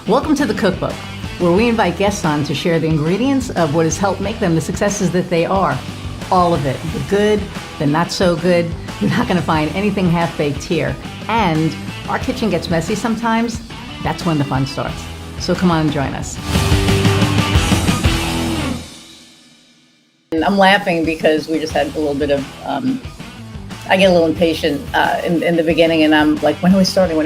Welcome to the Cookbook, where we invite guests on to share the ingredients of what has helped make them the successes that they are. All of it, the good, the not so good. You're not going to find anything half-baked here. And our kitchen gets messy sometimes. That's when the fun starts. So come on and join us. And I'm laughing because we just had a little bit of, I get a little impatient in the beginning, and I'm like, when are we starting?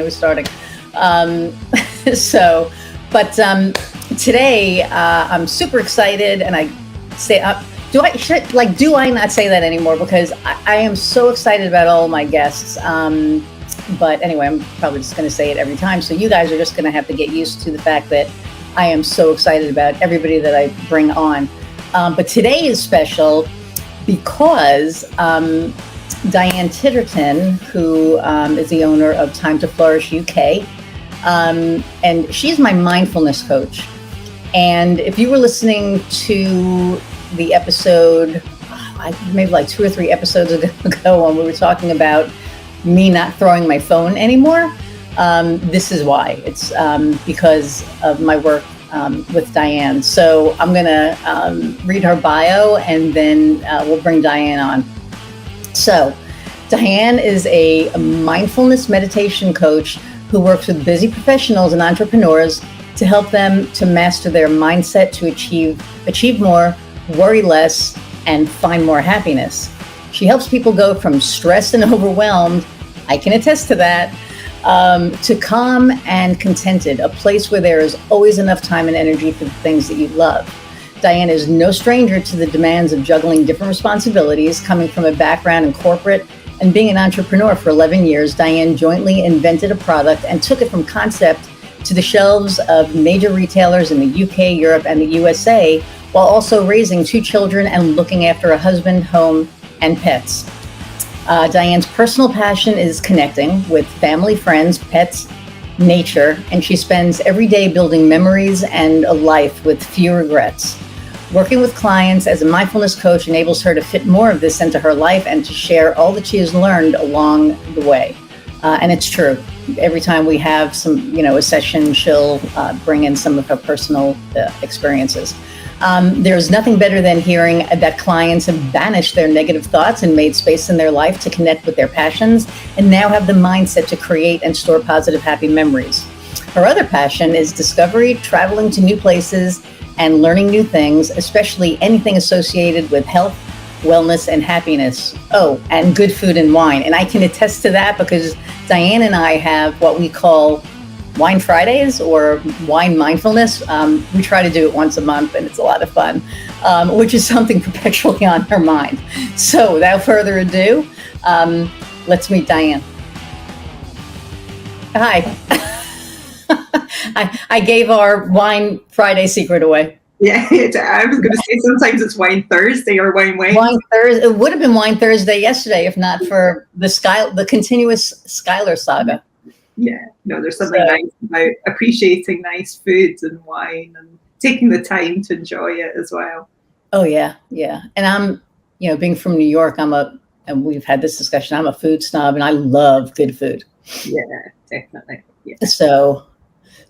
Today I'm super excited, and I say, do I not say that anymore? Because I am so excited about all of my guests. But anyway, I'm probably just going to say it every time. So you guys are just going to have to get used to the fact that I am so excited about everybody that I bring on. But today is special because Diane Titterton, who is the owner of Time to Flourish UK, and she's my mindfulness coach. And if you were listening to the episode, maybe like 2 or 3 episodes ago when we were talking about me not throwing my phone anymore, this is why. It's because of my work with Diane. So I'm going to read her bio, and then we'll bring Diane on. So Diane is a mindfulness meditation coach who works with busy professionals and entrepreneurs to help them to master their mindset to achieve more, worry less, and find more happiness. She helps people go from stressed and overwhelmed, I can attest to that, to calm and contented, a place where there is always enough time and energy for the things that you love. Diane is no stranger to the demands of juggling different responsibilities. Coming from a background in corporate and being an entrepreneur for 11 years, Diane jointly invented a product and took it from concept to the shelves of major retailers in the UK, Europe, and the USA, while also raising 2 children and looking after a husband, home, and pets. Diane's personal passion is connecting with family, friends, pets, nature, and she spends every day building memories and a life with few regrets. Working with clients as a mindfulness coach enables her to fit more of this into her life and to share all that she has learned along the way. And it's true. Every time we have a session, she'll bring in some of her personal experiences. There's nothing better than hearing that clients have banished their negative thoughts and made space in their life to connect with their passions, and now have the mindset to create and store positive, happy memories. Her other passion is discovery, traveling to new places, and learning new things, especially anything associated with health, wellness, and happiness. Oh, and good food and wine. And I can attest to that because Diane and I have what we call Wine Fridays or wine mindfulness. We try to do it once a month, and it's a lot of fun, which is something perpetually on her mind. So without further ado, let's meet Diane. Hi. I gave our Wine Friday secret away. Yeah, I was going to say sometimes it's Wine Thursday or Wine Wednesday. Wine Thursday. It would have been Wine Thursday yesterday if not for the continuous Schuyler saga. Yeah, no, there's something nice about appreciating nice foods and wine and taking the time to enjoy it as well. Oh yeah, yeah. And I'm, being from New York, and we've had this discussion, I'm a food snob and I love good food. Yeah, definitely. Yeah.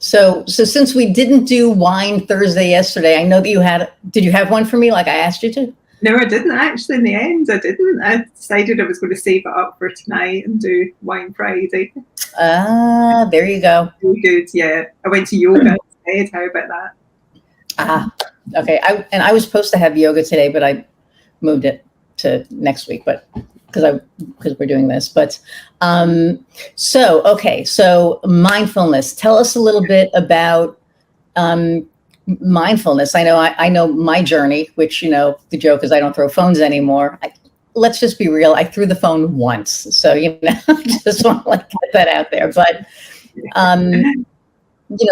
So since we didn't do Wine Thursday yesterday, I know that did you have one for me like I asked you to? No, I didn't actually. In the end, I didn't. I decided I was going to save it up for tonight and do Wine Friday. Ah, there you go. Really good, yeah. I went to yoga instead. How about that? Ah, okay. I was supposed to have yoga today, but I moved it to next week, but because we're doing this. But so mindfulness. Tell us a little bit about mindfulness. I know my journey, which, the joke is I don't throw phones anymore. Let's just be real. I threw the phone once. So, just want to get that out there. But,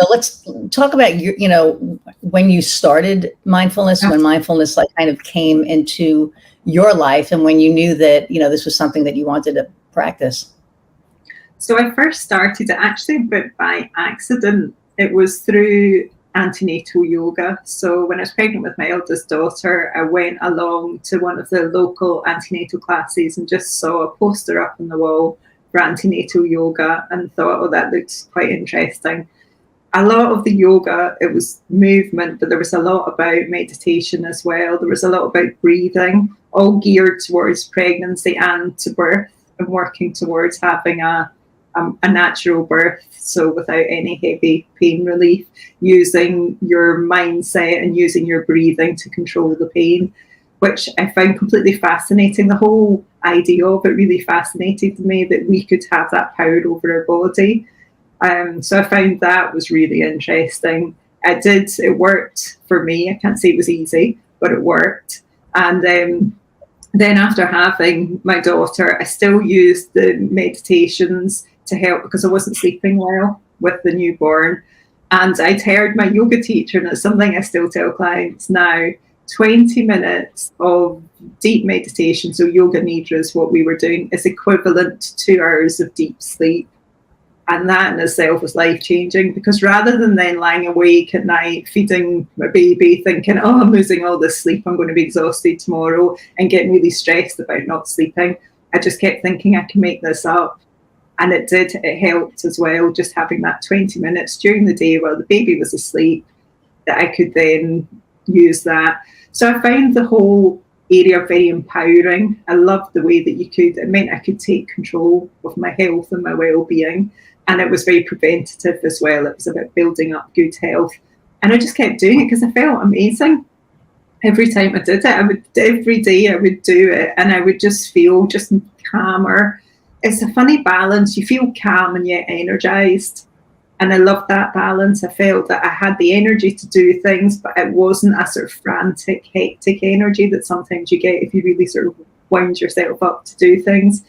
let's talk about when you started mindfulness, when mindfulness kind of came into your life and when you knew that, this was something that you wanted to practice. So I first started it actually, but by accident. It was through antenatal yoga. So when I was pregnant with my eldest daughter, I went along to one of the local antenatal classes and just saw a poster up on the wall for antenatal yoga and thought, oh, that looks quite interesting. a lot of the yoga, it was movement, but there was a lot about meditation as well. There was a lot about breathing, all geared towards pregnancy and to birth, and working towards having a natural birth, so without any heavy pain relief, using your mindset and using your breathing to control the pain, which I found completely fascinating. The whole idea of it really fascinated me, that we could have that power over our body. So I found that was really interesting. It worked for me. I can't say it was easy, but it worked. And then after having my daughter, I still used the meditations to help, because I wasn't sleeping well with the newborn. And I'd heard my yoga teacher, and it's something I still tell clients now, 20 minutes of deep meditation, so yoga nidra is what we were doing, is equivalent to 2 hours of deep sleep. And that in itself was life-changing, because rather than then lying awake at night feeding my baby thinking, oh, I'm losing all this sleep, I'm going to be exhausted tomorrow, and getting really stressed about not sleeping, I just kept thinking I can make this up. And it did. It helped as well, just having that 20 minutes during the day while the baby was asleep, that I could then use that. So I found the whole area very empowering. I loved the way that it meant I could take control of my health and my well-being. And it was very preventative as well. It was about building up good health. And I just kept doing it because I felt amazing. Every time I did it, every day I would do it, and I would just feel just calmer. It's a funny balance. You feel calm and yet energized. And I loved that balance. I felt that I had the energy to do things, but it wasn't a sort of frantic, hectic energy that sometimes you get if you really sort of wind yourself up to do things.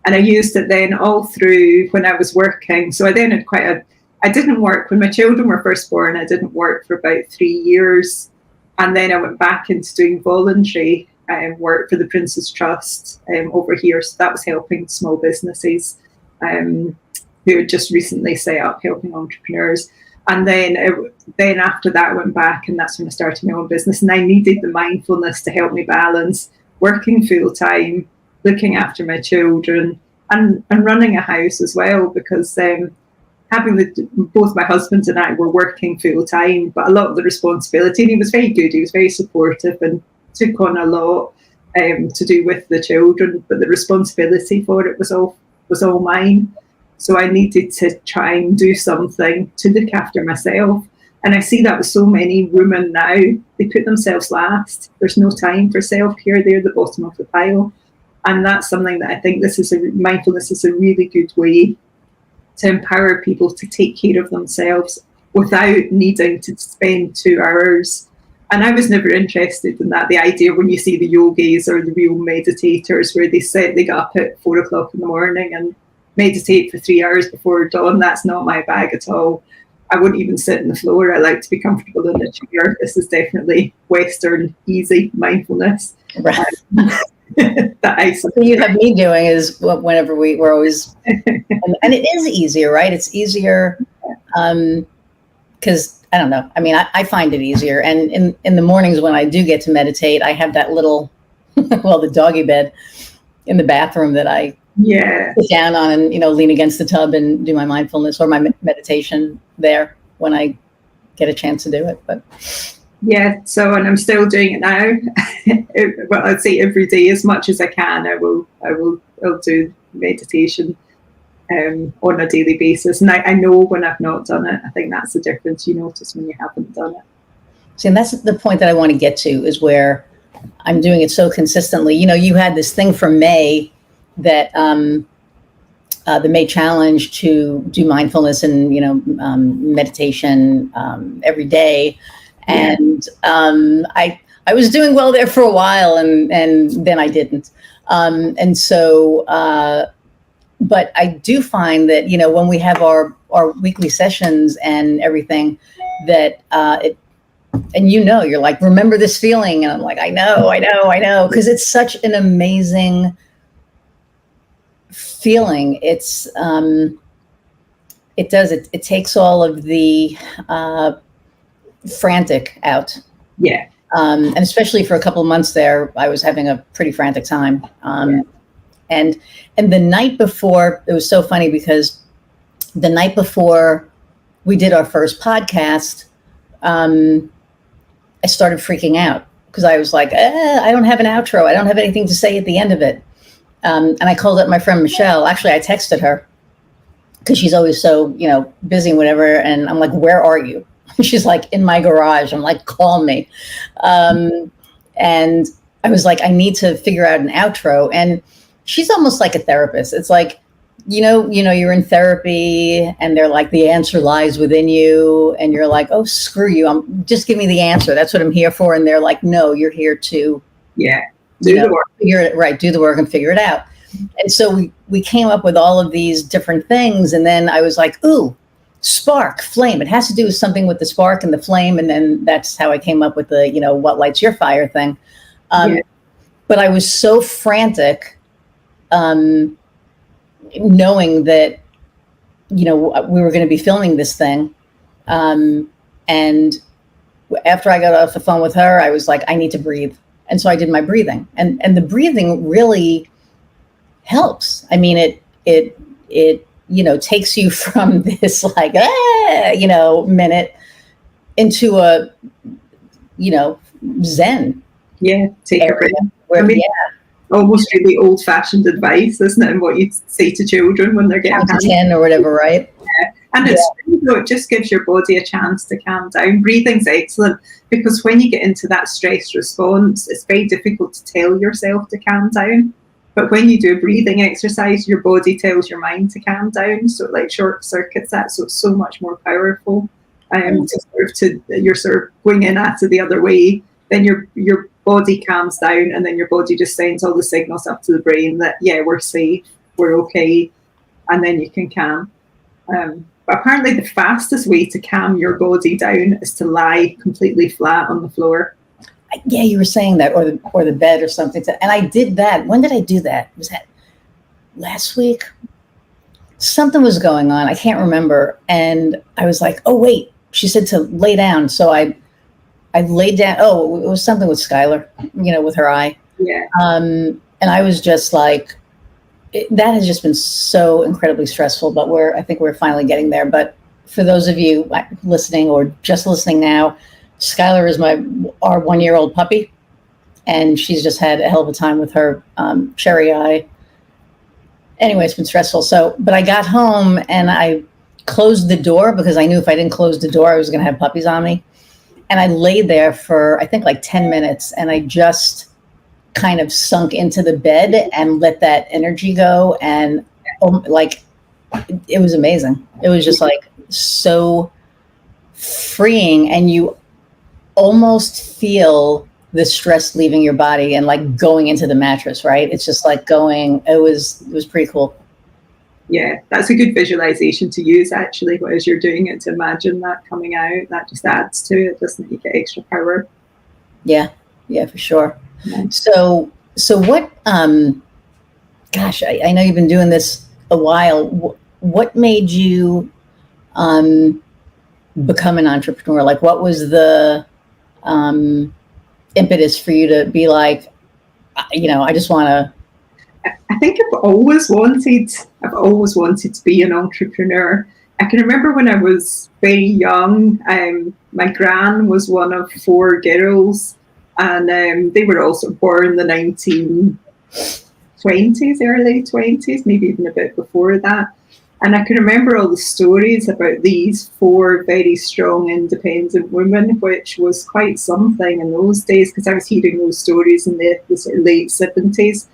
And I used it then all through when I was working. So I then had I didn't work when my children were first born. I didn't work for about 3 years. And then I went back into doing voluntary work for the Prince's Trust over here. So that was helping small businesses who had just recently set up, helping entrepreneurs. And then after that, I went back, and that's when I started my own business. And I needed the mindfulness to help me balance working full time, looking after my children, and running a house as well, because both my husband and I were working full time, but a lot of the responsibility, and he was very good, he was very supportive and took on a lot to do with the children, but the responsibility for it was all mine. So I needed to try and do something to look after myself. And I see that with so many women now, they put themselves last. There's no time for self-care, they're the bottom of the pile. And that's something that I think mindfulness is a really good way to empower people to take care of themselves without needing to spend 2 hours. And I was never interested in that. The idea when you see the yogis or the real meditators where they get up at 4 o'clock in the morning and meditate for 3 hours before dawn, that's not my bag at all. I wouldn't even sit on the floor. I like to be comfortable in a chair. This is definitely Western, easy mindfulness. Right. That you have me doing is whenever we're always, and it is easier, right? It's easier because I don't know. I mean, I find it easier. And in the mornings when I do get to meditate, I have that little, the doggy bed in the bathroom that I sit down on and, lean against the tub and do my mindfulness or my meditation there when I get a chance to do it. But yeah, and I'm still doing it now. Well, I'd say every day as much as I can. I'll do meditation on a daily basis, and I know when I've not done it. I think that's the difference you notice when you haven't done it. See, and that's the point that I want to get to, is where I'm doing it so consistently. You had this thing for May that the May challenge to do mindfulness and meditation every day. And I was doing well there for a while, and then I didn't. And so, but I do find that, when we have our weekly sessions and everything, that and you're like, remember this feeling? And I'm like, I know. Because it's such an amazing feeling. It takes all of the frantic out. Yeah. And especially for a couple of months there, I was having a pretty frantic time. And the night before, it was so funny because the night before we did our first podcast, I started freaking out because I was like, I don't have an outro. I don't have anything to say at the end of it. And I called up my friend Michelle. Actually, I texted her because she's always so, busy and whatever. And I'm like, where are you? She's like, in my garage. I'm like, call me. And I was like, I need to figure out an outro. And she's almost like a therapist. It's like, you're in therapy and they're like, the answer lies within you. And you're like, oh, screw you. Just give me the answer. That's what I'm here for. And they're like, no, you're here to do the work. Do the work and figure it out. And so we came up with all of these different things. And then I was like, ooh, spark, flame. It has to do with something with the spark and the flame. And then that's how I came up with the, what lights your fire thing. But I was so frantic, knowing that, we were going to be filming this thing. And after I got off the phone with her, I was like, I need to breathe. And so I did my breathing, and the breathing really helps. I mean, it takes you from this like, minute into a, Zen. Yeah. Take a breath. Almost really old-fashioned advice, isn't it? And what you say to children when they're getting to 10 or whatever, right? Yeah. And it's true, though, it just gives your body a chance to calm down. Breathing's excellent because when you get into that stress response, it's very difficult to tell yourself to calm down. But when you do a breathing exercise, your body tells your mind to calm down. So it like short circuits that, so it's so much more powerful. You're sort of going in at it the other way. Then your body calms down, and then your body just sends all the signals up to the brain that, we're safe, we're okay, and then you can calm. But apparently the fastest way to calm your body down is to lie completely flat on the floor. Yeah, you were saying that, or the bed or something. And I did that. When did I do that? Was that last week? Something was going on. I can't remember. And I was like, oh, wait. She said to lay down. So I laid down. Oh, it was something with Skylar, with her eye. Yeah. And I was just like, that has just been so incredibly stressful, but I think we're finally getting there. But for those of you listening or just listening now, Skylar is our 1-year-old puppy, and she's just had a hell of a time with her cherry eye. Anyway, it's been stressful. But I got home and I closed the door because I knew if I didn't close the door, I was going to have puppies on me. And I lay there for, I think, like 10 minutes, and I just kind of sunk into the bed and let that energy go. And it was amazing. It was just like so freeing, and you almost feel the stress leaving your body and like going into the mattress, right? It's just like it was pretty cool. Yeah, that's a good visualization to use actually as you're doing it, to imagine that coming out. That just adds to it, doesn't it? You get extra power. Yeah, for sure. Yeah. So what, gosh, I know you've been doing this a while. What made you become an entrepreneur? Like, what was the impetus for you to be like, I just want to. I think I've always wanted to be an entrepreneur. I can remember when I was very young, my gran was one of 4 girls, and they were also born in the 1920s, early 20s, maybe even a bit before that. And I can remember all the stories about these 4 very strong, independent women, which was quite something in those days, because I was hearing those stories in the sort of late 70s.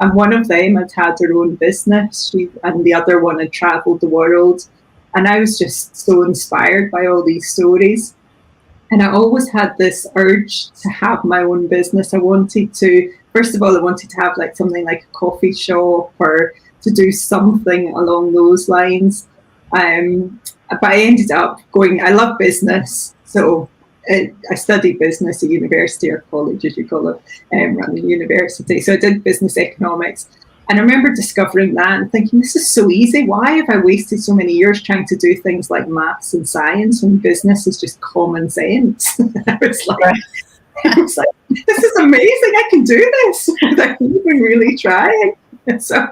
And one of them had had her own business, and the other one had travelled the world. And I was just so inspired by all these stories. And I always had this urge to have my own business. First of all, I wanted to have like something like a coffee shop, or to do something along those lines. But I ended up I love business. So I studied business at university, or college as you call it, running university. So I did business economics. And I remember discovering that and thinking, this is so easy. Why have I wasted so many years trying to do things like maths and science when business is just common sense? I was like, this is amazing. I can do this without even really trying. So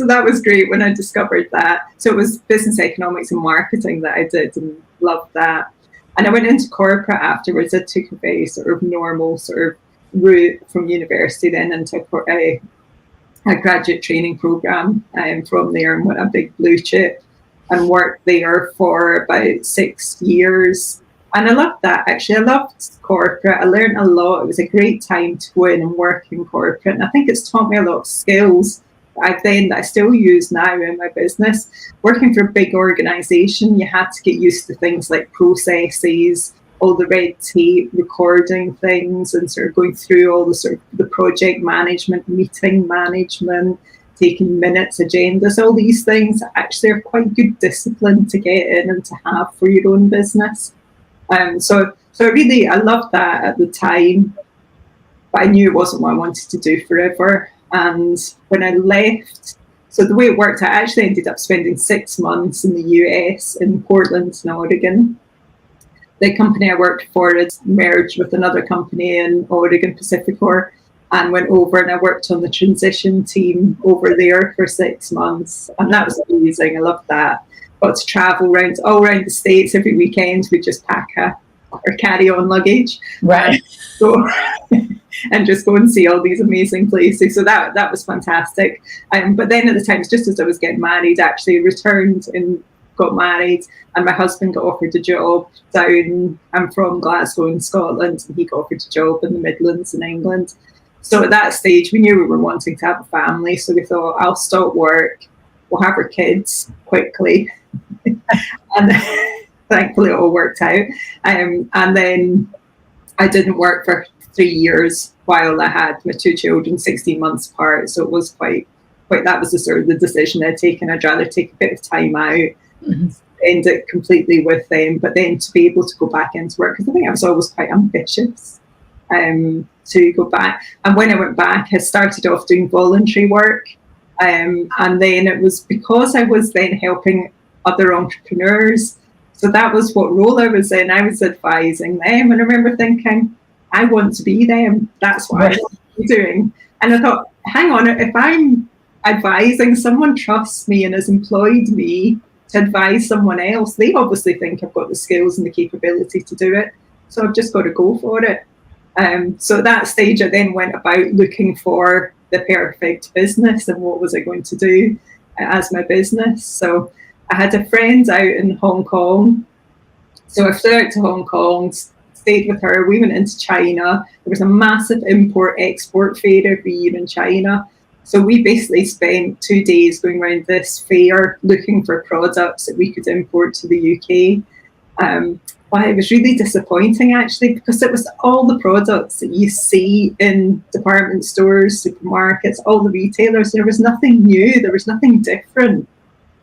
that was great when I discovered that. So it was business economics and marketing that I did, and loved that. And I went into corporate afterwards. I took a very sort of normal sort of route from university, then into a graduate training program, from there, and went a big blue chip and worked there for about 6 years. And I loved that, actually. I loved corporate. I learned a lot. It was a great time to go in and work in corporate. And I think it's taught me a lot of skills that I still use now in my business. Working for a big organisation, you had to get used to things like processes, all the red tape, recording things, and sort of going through all the sort of the project management, meeting management, taking minutes, agendas, all these things actually are quite good discipline to get in and to have for your own business. So I loved that at the time, but I knew it wasn't what I wanted to do forever. And when I left, so the way it worked, I actually ended up spending 6 months in the US, in Portland, in Oregon. The company I worked for had merged with another company in Oregon, Pacificor, and went over, and I worked on the transition team over there for 6 months. And that was amazing. I loved that. Got to travel all around the States every weekend. We just pack our carry-on luggage. Right. And just go and see all these amazing places. So that was fantastic. But then at the time, just as I was getting married, actually returned and got married, and my husband got offered a job down. I'm from Glasgow in Scotland, and he got offered a job in the Midlands in England. So at that stage, we knew we were wanting to have a family. So we thought, I'll stop work, we'll have our kids quickly. And thankfully it all worked out. And then I didn't work for 3 years while I had my 2 children, 16 months apart. So it was quite that was the sort of the decision I'd taken. I'd rather take a bit of time out, end it completely with them, but then to be able to go back into work, because I think I was always quite ambitious to go back. And when I went back, I started off doing voluntary work, and then it was because I was then helping other entrepreneurs. So that was what role I was in. I was advising them, and I remember thinking, I want to be them. That's what I want to be doing. And I thought, hang on, if I'm advising, someone trusts me and has employed me to advise someone else, they obviously think I've got the skills and the capability to do it. So I've just got to go for it. So at that stage, I then went about looking for the perfect business and what was I going to do as my business. So I had a friend out in Hong Kong. So I flew out to Hong Kong, stayed with her. We went into China. There was a massive import-export fair every year in China. So we basically spent 2 days going around this fair looking for products that we could import to the UK. But it was really disappointing, actually, because it was all the products that you see in department stores, supermarkets, all the retailers. There was nothing new. There was nothing different.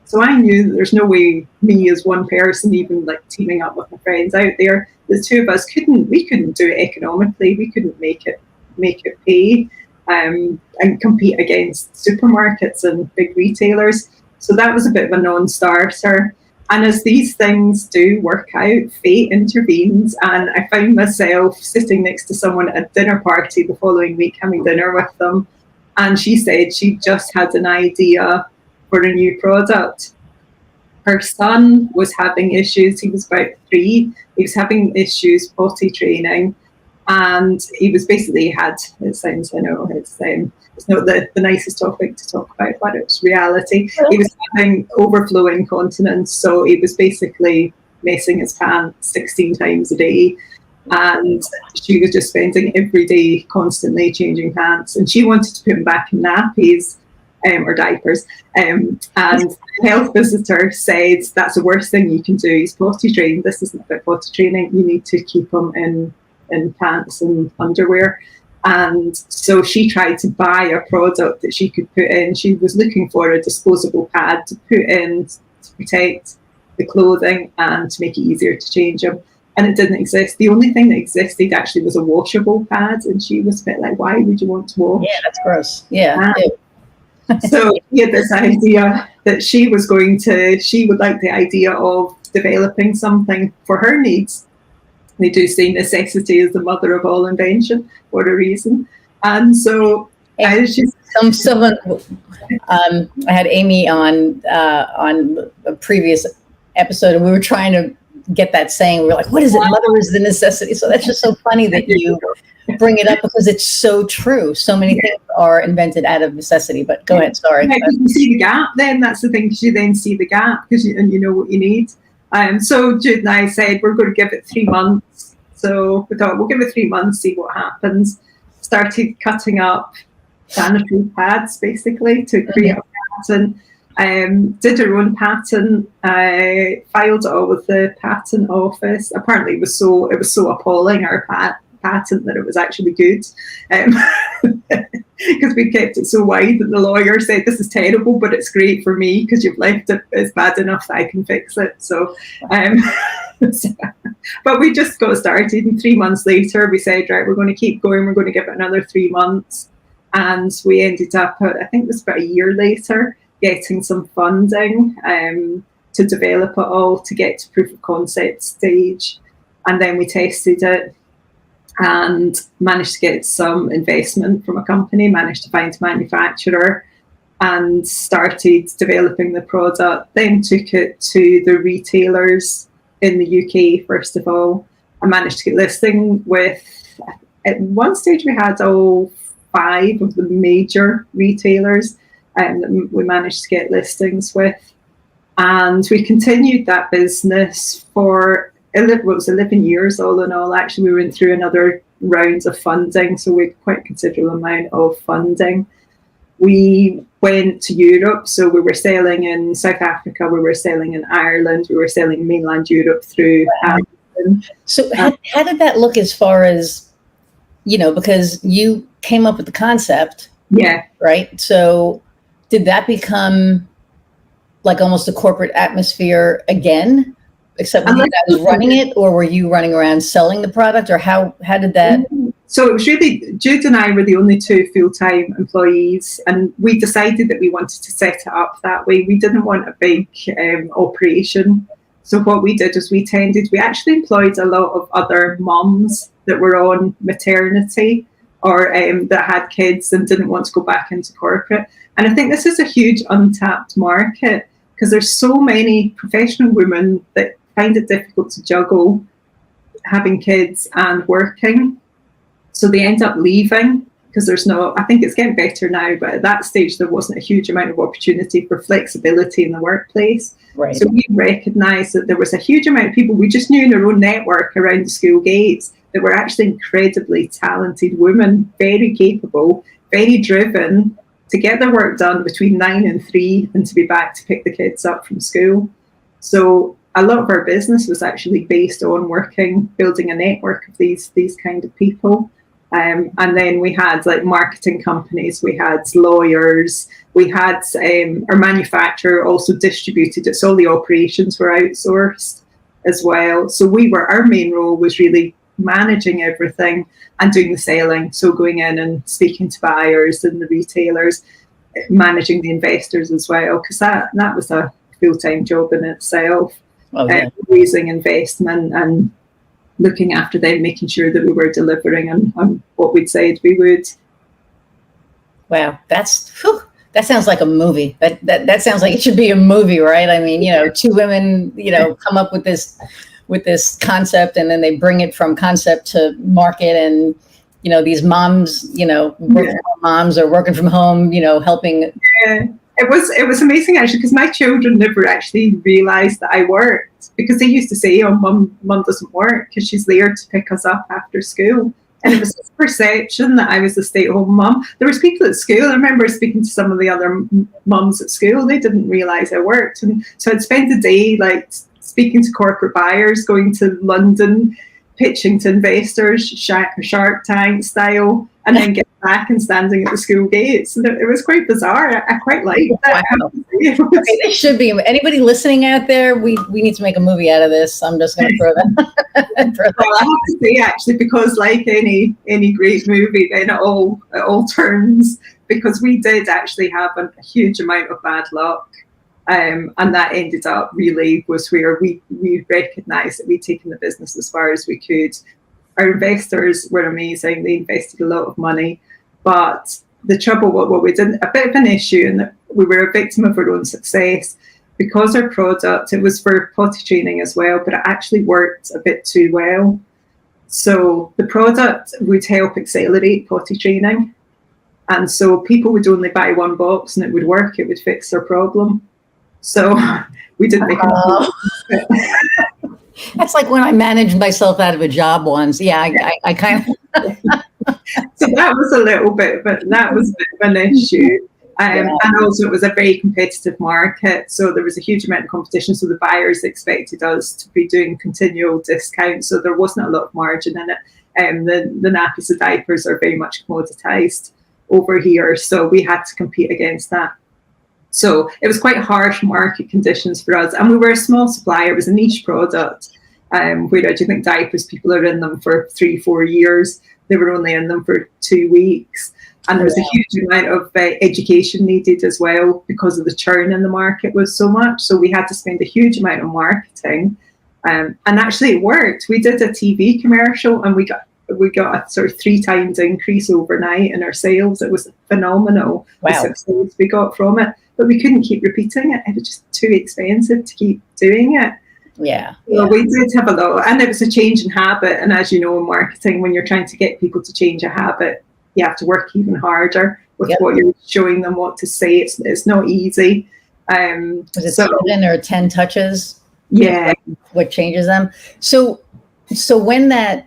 So I knew that there's no way me as one person, even like teaming up with my friends out there, the two of us couldn't do it economically. We couldn't make it pay and compete against supermarkets and big retailers. So that was a bit of a non-starter. And as these things do work out, fate intervenes, and I found myself sitting next to someone at a dinner party the following week, having dinner with them. And she said she just had an idea for a new product. Her son was having issues. He was about 3. He was having issues potty training, and he was basically it sounds, I know, it's not the nicest topic to talk about, but it's reality. He was having overflow incontinence, so he was basically messing his pants 16 times a day. And she was just spending every day constantly changing pants, and she wanted to put him back in nappies or diapers. And the health visitor said, that's the worst thing you can do. He's potty trained. This isn't about potty training. You need to keep him in pants and underwear. And so she tried to buy a product that she could put in. She was looking for a disposable pad to put in to protect the clothing and to make it easier to change them. And it didn't exist. The only thing that existed actually was a washable pad. And she was a bit like, why would you want to wash? Yeah, that's gross. Yeah. So he had this idea that she would like the idea of developing something for her needs. They do say necessity is the mother of all invention for a reason. And so Hey, someone, I had Amy on a previous episode, and we were trying to get that saying. We were like, "What is it? Mother is the necessity." So that's just so funny that you bring it up, because it's so true. So many things are invented out of necessity. But go ahead. Sorry. Yeah, you see the gap. Then that's the thing. Because you then see the gap, and you know what you need. So Jude and I said we're going to give it 3 months. So we thought we'll give it 3 months, see what happens. Started cutting up sanitary pads basically to create a pattern. Did our own pattern. Filed it all with the patent office. Apparently, it was so appalling, our patent, that it was actually good, because we kept it so wide that the lawyer said, "This is terrible, but it's great for me because you've left it. It's bad enough that I can fix it." So, but we just got started, and 3 months later, we said, "Right, we're going to keep going. We're going to give it another 3 months," and we ended up, I think it was about a year later, getting some funding to develop it all, to get to proof of concept stage, and then we tested it and managed to get some investment from a company, managed to find a manufacturer, and started developing the product. Then took it to the retailers in the UK first of all. I managed to get listing with, at one stage we had all 5 of the major retailers that we managed to get listings with. And we continued that business for, it was 11 years all in all. Actually, we went through another round of funding, so we had quite a considerable amount of funding. We went to Europe, so we were selling in South Africa, we were selling in Ireland, we were selling mainland Europe through Amazon. So how did that look as far as, because you came up with the concept? Yeah. Right? So did that become like almost a corporate atmosphere again? Except when you guys running it, or were you running around selling the product, or how did that? So it was really, Jude and I were the only 2 full-time employees, and we decided that we wanted to set it up that way. We didn't want a big operation. So what we did is we actually employed a lot of other mums that were on maternity, or that had kids and didn't want to go back into corporate. And I think this is a huge untapped market, because there's so many professional women that find it difficult to juggle having kids and working. So they end up leaving because I think it's getting better now, but at that stage there wasn't a huge amount of opportunity for flexibility in the workplace. Right. So we recognised that there was a huge amount of people we just knew in our own network around the school gates that were actually incredibly talented women, very capable, very driven, to get their work done between 9 and 3 and to be back to pick the kids up from school. So a lot of our business was actually based on building a network of these kind of people. And then we had like marketing companies, we had lawyers, we had our manufacturer also distributed it. So all the operations were outsourced as well. So our main role was really managing everything and doing the selling. So going in and speaking to buyers and the retailers, managing the investors as well, because that was a full-time job in itself. Oh, yeah. Raising investment and looking after them, making sure that we were delivering on what we'd said we would. Wow, that sounds like a movie. That sounds like it should be a movie, right? I mean, 2 women, come up with this concept, and then they bring it from concept to market, and these moms, moms are working from home, helping. Yeah. It was amazing actually, because my children never actually realised that I worked, because they used to say, "Oh, mum doesn't work because she's there to pick us up after school." And it was this perception that I was a stay-at-home mum. There was people at school. I remember speaking to some of the other mums at school. They didn't realise I worked, and so I'd spend the day like speaking to corporate buyers, going to London, pitching to investors, Shark Tank style, and then get back and standing at the school gates. And it was quite bizarre. I quite liked that. Wow. Okay, this should be, anybody listening out there, we need to make a movie out of this. I'm just going to throw that. Well, I have to say, actually, because like any great movie, then it all turns, because we did actually have a huge amount of bad luck. And that ended up really was where we recognised that we'd taken the business as far as we could. Our investors were amazing. They invested a lot of money, but the trouble, what we did, a bit of an issue, and that we were a victim of our own success because our product, it was for potty training as well, but it actually worked a bit too well. So the product would help accelerate potty training. And so people would only buy one box and it would work, it would fix their problem. So we didn't make it. That's like when I managed myself out of a job once. Yeah, I kind of. So that was a little bit, but that was a bit of an issue. And also it was a very competitive market. So there was a huge amount of competition. So the buyers expected us to be doing continual discounts. So there wasn't a lot of margin in it. The nappies, the diapers are very much commoditized over here. So we had to compete against that. So it was quite harsh market conditions for us. And we were a small supplier. It was a niche product. Whereas you think diapers, people are in them for 3-4 years. They were only in them for 2 weeks. And there was a huge amount of education needed as well because of the churn in the market was so much. So we had to spend a huge amount on marketing. And actually it worked. We did a TV commercial and we got a sort of 3 times increase overnight in our sales. It was phenomenal, the success we got from it. But we couldn't keep repeating it. It was just too expensive to keep doing it. Yeah. Well, we did have a lot. And it was a change in habit. And as you know, in marketing, when you're trying to get people to change a habit, you have to work even harder with what you're showing them, what to say. It's not easy. Was it 7 or 10 touches? Yeah. What changes them? So when that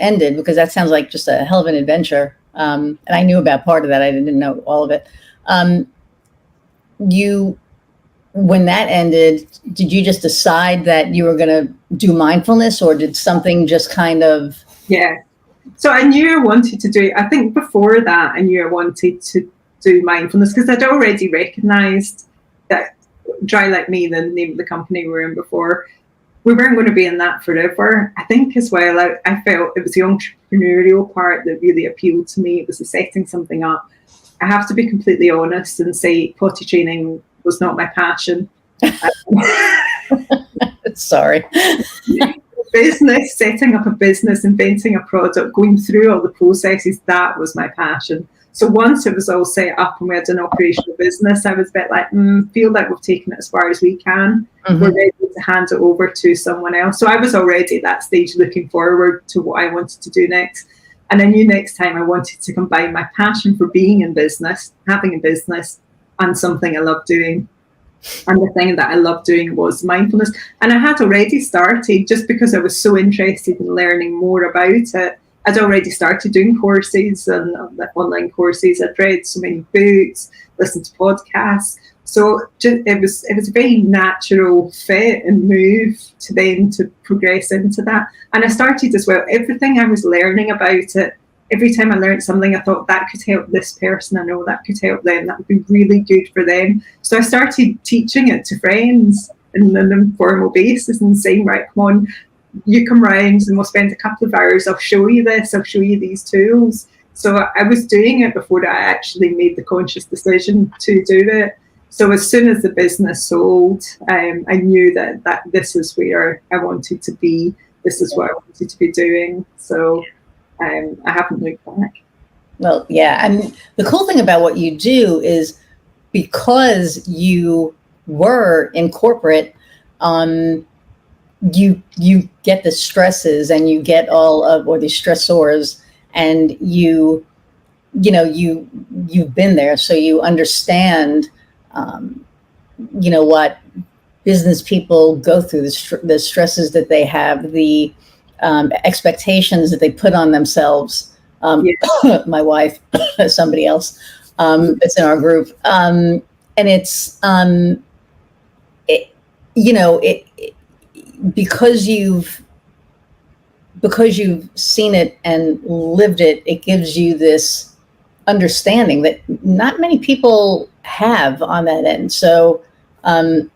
ended, because that sounds like just a hell of an adventure, and I knew about part of that, I didn't know all of it. When that ended, did you just decide that you were going to do mindfulness, or did something just kind of? Yeah. So I knew I wanted to do it. I think before that, I knew I wanted to do mindfulness because I'd already recognized that Dry Like Me, the name of the company we were in before, we weren't going to be in that forever. I think as well, I felt it was the entrepreneurial part that really appealed to me. It was the setting something up. I have to be completely honest and say potty training was not my passion. Sorry. Business, setting up a business, inventing a product, going through all the processes, that was my passion. So once it was all set up and we had an operational business, I was a bit like, feel like we've taken it as far as we can. Mm-hmm. We're ready to hand it over to someone else. So I was already at that stage looking forward to what I wanted to do next. And I knew next time I wanted to combine my passion for being in business, having a business, and something I love doing. And the thing that I loved doing was mindfulness. And I had already started, just because I was so interested in learning more about it, I'd already started doing courses and online courses. I'd read so many books, listened to podcasts. So it was a very natural fit and move to then to progress into that. And I started as well, everything I was learning about it, every time I learned something, I thought that could help this person. I know that could help them. That would be really good for them. So I started teaching it to friends on an informal basis and saying, right, come on, you come round and we'll spend a couple of hours. I'll show you this. I'll show you these tools. So I was doing it before I actually made the conscious decision to do it. So as soon as the business sold, I knew that this is where I wanted to be. This is what I wanted to be doing. So I haven't looked back. Well, yeah. And the cool thing about what you do is because you were in corporate, you get the stresses and you get all of, or the stressors, and you've been there. So you understand, what business people go through, the stresses that they have, the expectations that they put on themselves. My wife, somebody else that's in our group, and it's because you've seen it and lived it, it gives you this understanding that not many people have on that end. So I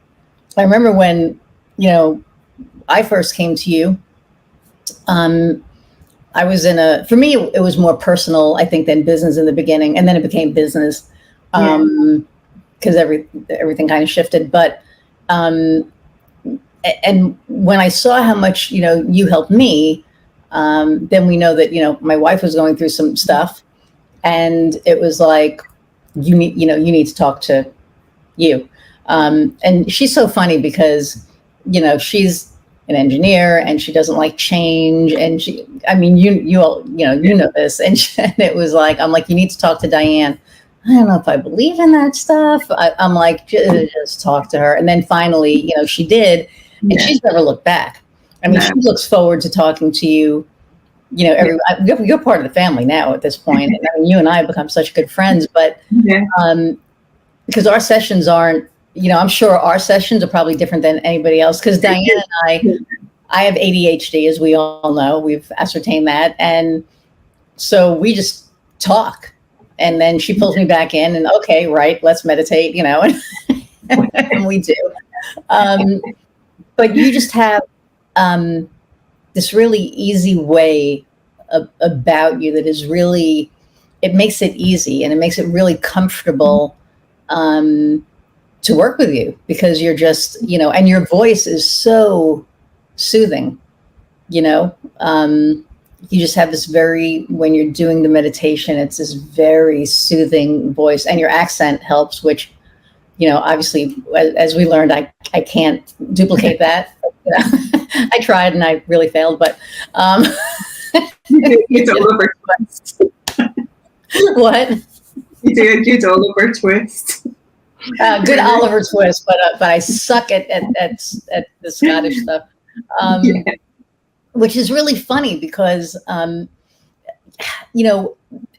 remember when I first came to you. I was for me, it was more personal, I think, than business in the beginning. And then it became business because everything kind of shifted. But, and when I saw how much, you helped me, then we know that, my wife was going through some stuff. And it was like, you need to talk to you. And she's so funny because, she's an engineer and she doesn't like change. And you all, you know this. And it was like, I'm like, you need to talk to Diane. I don't know if I believe in that stuff. I'm like, just talk to her. And then finally, she did. And she's never looked back. I mean, she looks forward to talking to you. You're part of the family now at this point. And I mean, you and I have become such good friends, but because our sessions aren't, I'm sure our sessions are probably different than anybody else. Because Diane and I have ADHD, as we all know. We've ascertained that. And so we just talk. And then she pulls me back in and, okay, right, let's meditate, and we do. But you just have this really easy way about you that is really, it makes it easy and it makes it really comfortable to work with you, because you're just, and your voice is so soothing, you just have this when you're doing the meditation, it's this very soothing voice, and your accent helps, which, obviously, as we learned, I can't duplicate that. I tried and I really failed, but it's Oliver Twist. What? You do a good Oliver Twist. Good Oliver Twist, but I suck at the Scottish stuff. Which is really funny because,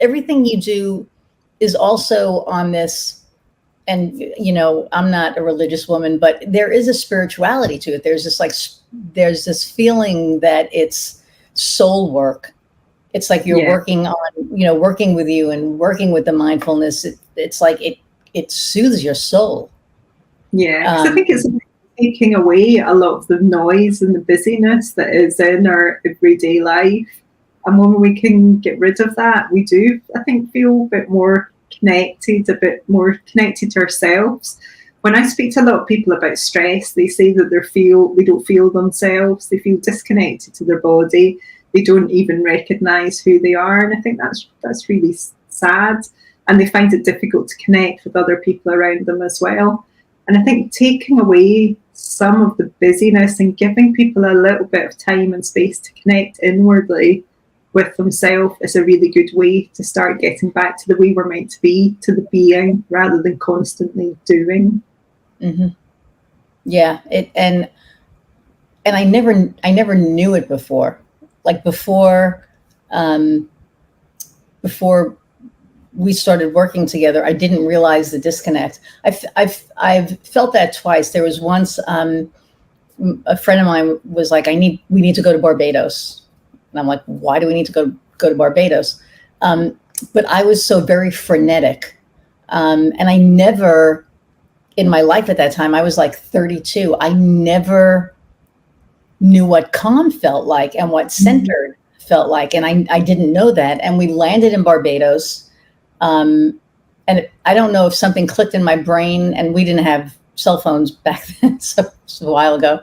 everything you do is also on this, and, I'm not a religious woman, but there is a spirituality to it. There's there's this feeling that it's soul work. It's like you're working on, working with you and working with the mindfulness. It's like it soothes your soul. Yeah, I think it's taking away a lot of the noise and the busyness that is in our everyday life. And when we can get rid of that, we do, I think, feel a bit more connected to ourselves. When I speak to a lot of people about stress, they say that they don't feel themselves. They feel disconnected to their body. They don't even recognize who they are. And I think that's really sad. And they find it difficult to connect with other people around them as well. And I think taking away some of the busyness and giving people a little bit of time and space to connect inwardly with themselves is a really good way to start getting back to the way we're meant to be, to the being, rather than constantly doing. Mm-hmm. Yeah, and I never knew it before. Like before we started working together, I didn't realize the disconnect. I've felt that twice. There was once a friend of mine was like, we need to go to Barbados. And I'm like, why do we need to go to Barbados? But I was so very frenetic. And I never, in my life at that time, I was like 32. I never knew what calm felt like and what centered felt like. And I didn't know that. And we landed in Barbados. And I don't know if something clicked in my brain, and we didn't have cell phones back then, so it was a while ago.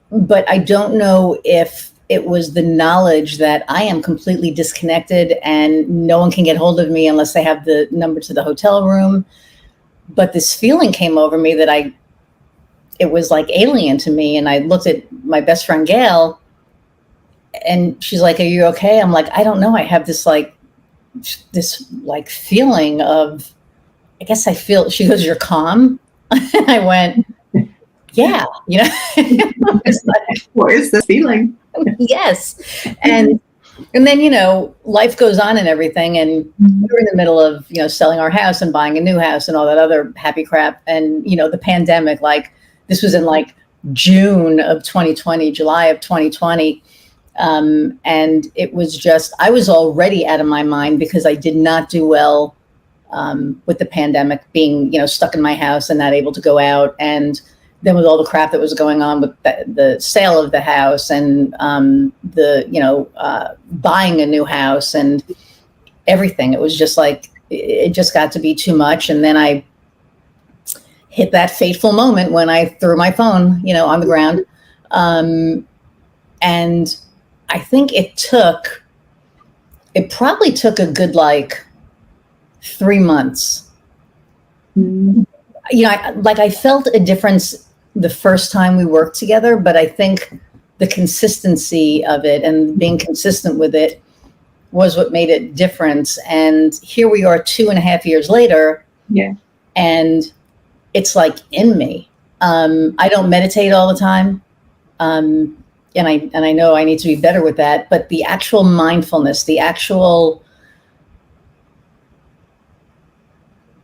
But I don't know if it was the knowledge that I am completely disconnected and no one can get hold of me unless they have the number to the hotel room. But this feeling came over me that it was like alien to me. And I looked at my best friend, Gail, and she's like, are you okay? I'm like, I don't know. I have this feeling of, I guess I feel, she goes, you're calm. And I went, yeah, What is this feeling? Yes. And then, life goes on and everything. And we're in the middle of, selling our house and buying a new house and all that other happy crap. And, the pandemic, this was in June of 2020, July of 2020. And it was just, I was already out of my mind because I did not do well with the pandemic, being, stuck in my house and not able to go out. And then with all the crap that was going on with the sale of the house and buying a new house and everything, it was just it just got to be too much. And then I hit that fateful moment when I threw my phone, on the ground. And I think it it probably took a good, like, 3 months. Mm. You know, I felt a difference the first time we worked together, but I think the consistency of it and being consistent with it was what made it different. And here we are 2.5 years later. Yeah. And it's like in me. I don't meditate all the time. And I know I need to be better with that, but the actual mindfulness, the actual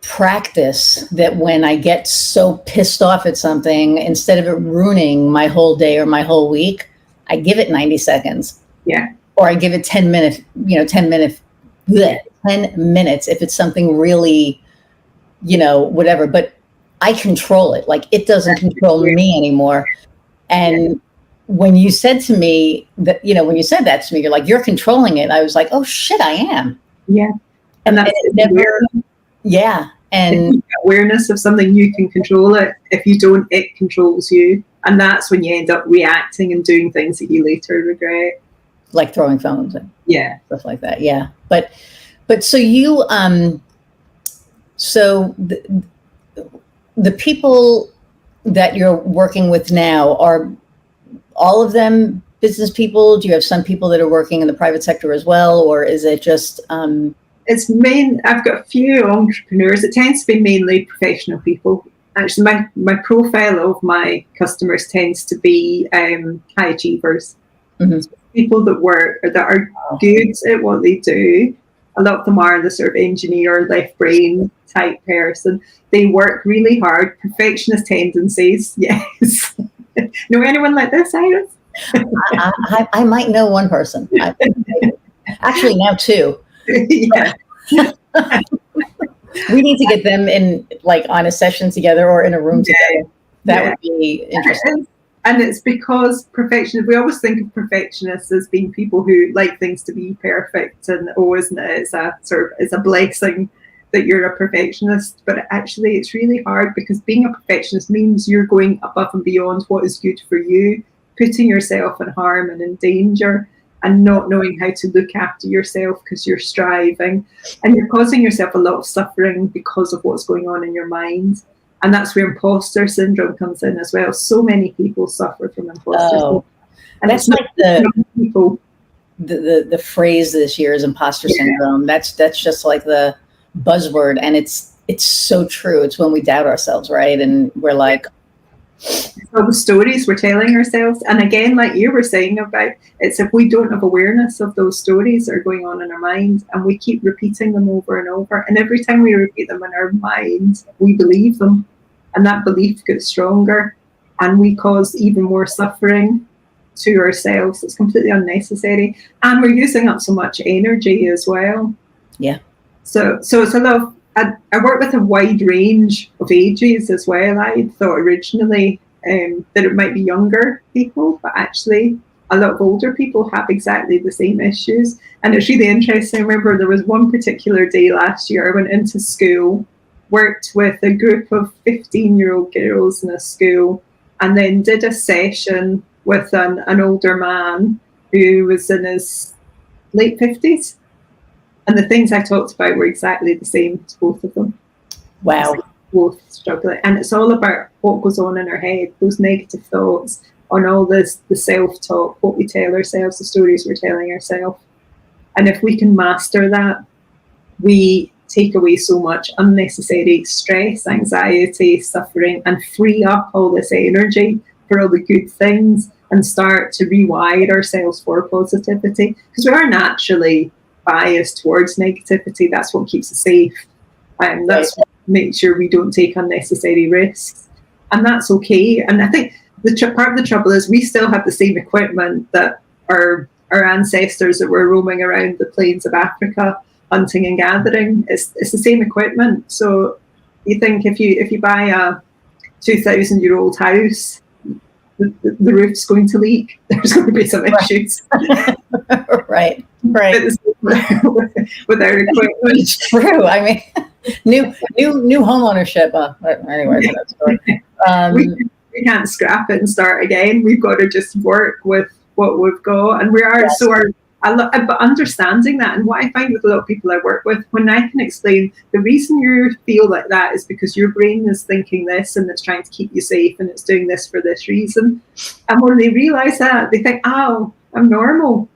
practice that when I get so pissed off at something, instead of it ruining my whole day or my whole week, I give it 90 seconds. Yeah. Or I give it 10 minutes, 10 minutes if it's something really, whatever, but I control it. Like, it doesn't control me anymore. And when you said to me that, when you said that to me, you're like, you're controlling it. I was like, oh shit, I am. Yeah. And that's never, yeah. And awareness of something, you can control it. If you don't, it controls you. And that's when you end up reacting and doing things that you later regret. Like throwing phones and stuff like that. Yeah. But so you, so the people that you're working with now, are all of them business people? Do you have some people that are working in the private sector as well? Or is it just, I've got a few entrepreneurs. It tends to be mainly professional people. Actually, my profile of my customers tends to be high achievers. Mm-hmm. So people that are good at what they do. A lot of them are the sort of engineer, left brain type person. They work really hard. Perfectionist tendencies, yes. Know anyone like this, Iris? I might know one person. Actually, now two. Yeah. We need to get them in, like, on a session together or in a room together. That would be interesting. And it's because we always think of perfectionists as being people who like things to be perfect, and isn't it? It's a blessing that you're a perfectionist. But actually, it's really hard, because being a perfectionist means you're going above and beyond what is good for you, putting yourself in harm and in danger, and not knowing how to look after yourself because you're striving, and you're causing yourself a lot of suffering because of what's going on in your mind. And that's where imposter syndrome comes in as well. So many people suffer from imposter syndrome. And that's like the phrase this year is imposter syndrome. That's just like the buzzword, and it's so true. It's when we doubt ourselves, right? And we're like, all the stories we're telling ourselves. And again, like you were saying about, it's if we don't have awareness of those stories that are going on in our mind, and we keep repeating them over and over, and every time we repeat them in our mind, we believe them, and that belief gets stronger, and we cause even more suffering to ourselves. It's completely unnecessary, and we're using up so much energy as well. Yeah. So it's a lot of, I work with a wide range of ages as well. I thought originally that it might be younger people, but actually a lot of older people have exactly the same issues. And it's really interesting. I remember there was one particular day last year, I went into school, worked with a group of 15-year-old girls in a school, and then did a session with an older man who was in his late 50s. And the things I talked about were exactly the same to both of them. Wow. Both struggling. And it's all about what goes on in our head, those negative thoughts, on all this, the self-talk, what we tell ourselves, the stories we're telling ourselves. And if we can master that, we take away so much unnecessary stress, anxiety, suffering, and free up all this energy for all the good things, and start to rewire ourselves for positivity. Because we are naturally biased towards negativity. That's what keeps us safe. That's what makes sure we don't take unnecessary risks. And that's okay. And I think part of the trouble is we still have the same equipment that our ancestors that were roaming around the plains of Africa hunting and gathering. It's the same equipment. So you think if you buy a 2,000-year-old house, the roof's going to leak. There's going to be some issues. Right. With our equipment. It's true. I mean, new home ownership. Anyway, that's story. We can't scrap it and start again. We've got to just work with what we've got, and we are. Yes. So but understanding that, and what I find with a lot of people I work with, when I can explain the reason you feel like that is because your brain is thinking this and it's trying to keep you safe and it's doing this for this reason. And when they realize that, they think, oh, I'm normal.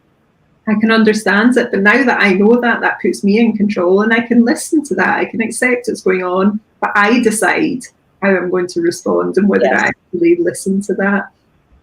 I can understand it. But now that I know that, that puts me in control, and I can listen to that. I can accept what's going on, but I decide how I'm going to respond and whether I actually listen to that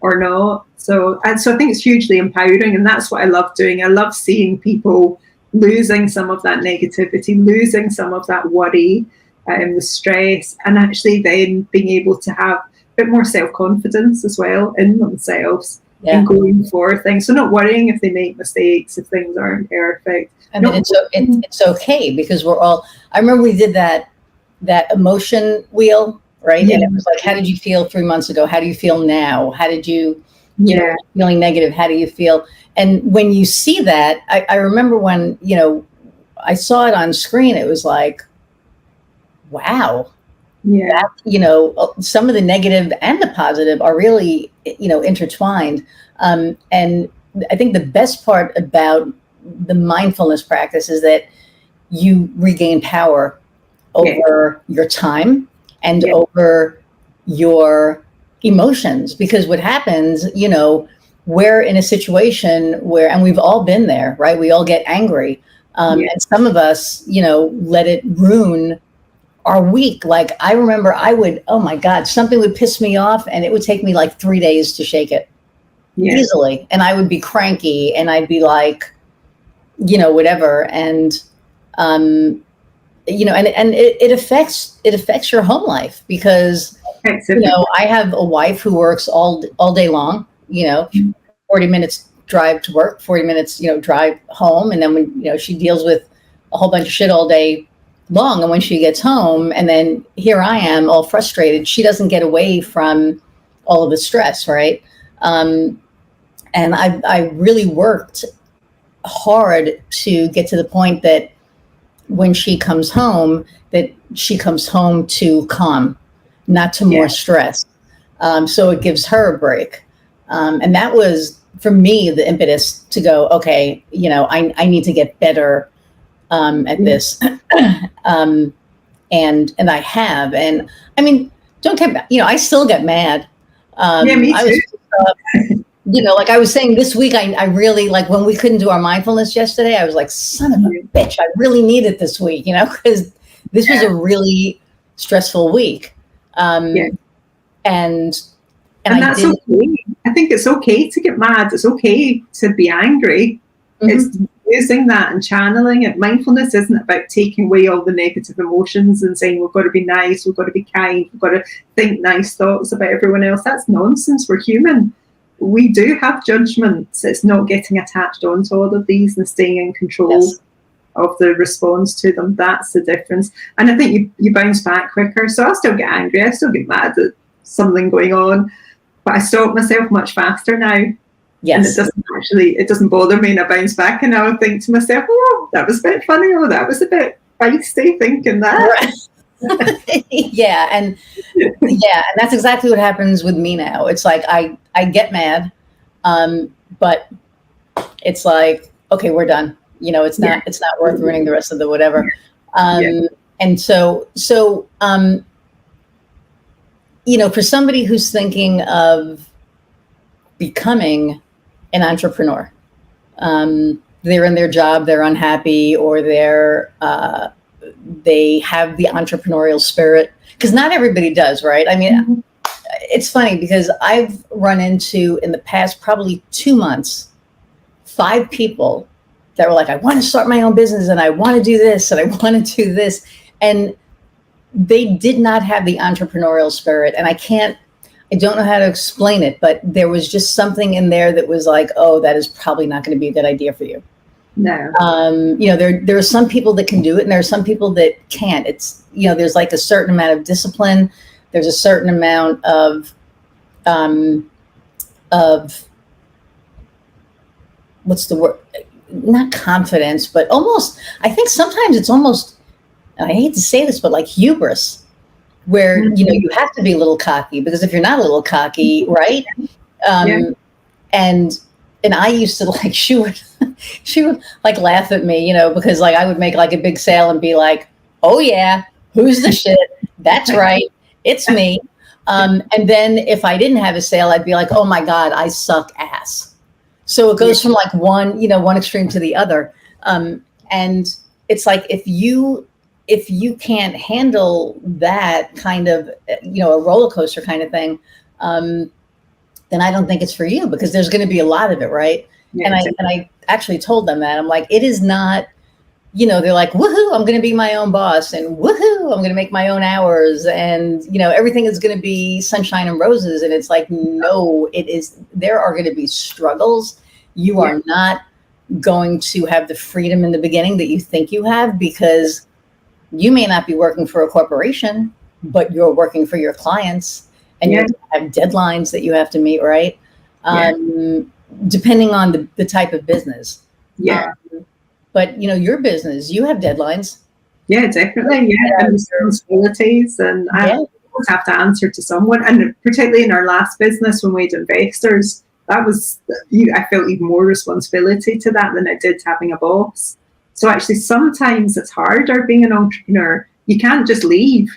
or not. So I think it's hugely empowering, and that's what I love doing. I love seeing people losing some of that negativity, losing some of that worry, the stress, and actually then being able to have a bit more self-confidence as well in themselves. Yeah. And going for things. So not worrying if they make mistakes, if things aren't perfect. I mean, it's okay, because we're all, I remember we did that emotion wheel, right? Yeah. And it was like, how did you feel 3 months ago? How do you feel now? How did you know, feeling negative? How do you feel? And when you see that, I remember when, I saw it on screen, it was like, wow. Yeah. That, some of the negative and the positive are really, intertwined. And I think the best part about the mindfulness practice is that you regain power over your time and over your emotions. Because what happens, we're in a situation where, and we've all been there, right? We all get angry. And some of us, let it ruin our week. Like I remember oh my God, something would piss me off and it would take me like 3 days to shake it easily. And I would be cranky and I'd be like, whatever. And, and it affects your home life, because, I have a wife who works all day long, 40 minutes drive to work, 40 minutes, drive home. And then when, she deals with a whole bunch of shit all day long, and when she gets home, and then here I am all frustrated, she doesn't get away from all of the stress, right? And I really worked hard to get to the point that when she comes home, that she comes home to calm, not to more stress. So it gives her a break. And that was, for me, the impetus to go, okay, I need to get better at this. And I have, and I mean, don't get mad. I still get mad. Me too. Like I was saying this week, I really, like when we couldn't do our mindfulness yesterday, I was like, son of a bitch, I really need it this week, because this was a really stressful week. And that's okay. I think it's okay to get mad. It's okay to be angry. Mm-hmm. It's using that and channeling it. Mindfulness isn't about taking away all the negative emotions and saying we've got to be nice, we've got to be kind, we've got to think nice thoughts about everyone else. That's nonsense. We're human. We do have judgments. It's not getting attached onto all of these and staying in control of the response to them. That's the difference. And I think you bounce back quicker. So I still get angry. I still get mad at something going on, but I stop myself much faster now. Yes. And it doesn't bother me, and I bounce back and I'll think to myself, oh, that was a bit funny, or that was a bit feisty thinking that. Right. And that's exactly what happens with me now. It's like I get mad, but it's like, okay, we're done. It's not worth ruining the rest of the whatever. And so for somebody who's thinking of becoming an entrepreneur, they're in their job, they're unhappy, or they have the entrepreneurial spirit, because not everybody does, right? I mean, it's funny because I've run into, in the past probably 2 months, 5 people that were like, I want to start my own business and I want to do this and I want to do this. And they did not have the entrepreneurial spirit. And I don't know how to explain it, but there was just something in there that was like, oh, that is probably not going to be a good idea for you. No. There are some people that can do it and there are some people that can't. It's, there's like a certain amount of discipline. There's a certain amount of what's the word? Not confidence, but almost, I think sometimes it's almost, I hate to say this, but like hubris, where, you have to be a little cocky, because if you're not a little cocky, right? And and I used to like, she would like laugh at me, because like I would make like a big sale and be like, oh yeah, who's the shit? That's right. It's me. And then if I didn't have a sale, I'd be like, oh my God, I suck ass. So it goes from like one extreme to the other. And it's like, if you can't handle that kind of, a roller coaster kind of thing, then I don't think it's for you, because there's going to be a lot of it. Right. Yeah, and I actually told them that. I'm like, it is not, they're like, woohoo, I'm going to be my own boss, and woohoo, I'm going to make my own hours. And, everything is going to be sunshine and roses. And it's like, no, there are going to be struggles. You are not going to have the freedom in the beginning that you think you have, because you may not be working for a corporation, but you're working for your clients, and you have deadlines that you have to meet, right? Depending on the type of business. Yeah. But, your business, you have deadlines. Yeah, definitely. Yeah, and responsibilities. And I always have to answer to someone. And particularly in our last business, when we had investors, I felt even more responsibility to that than I did having a boss. So actually, sometimes it's harder being an entrepreneur. You can't just leave.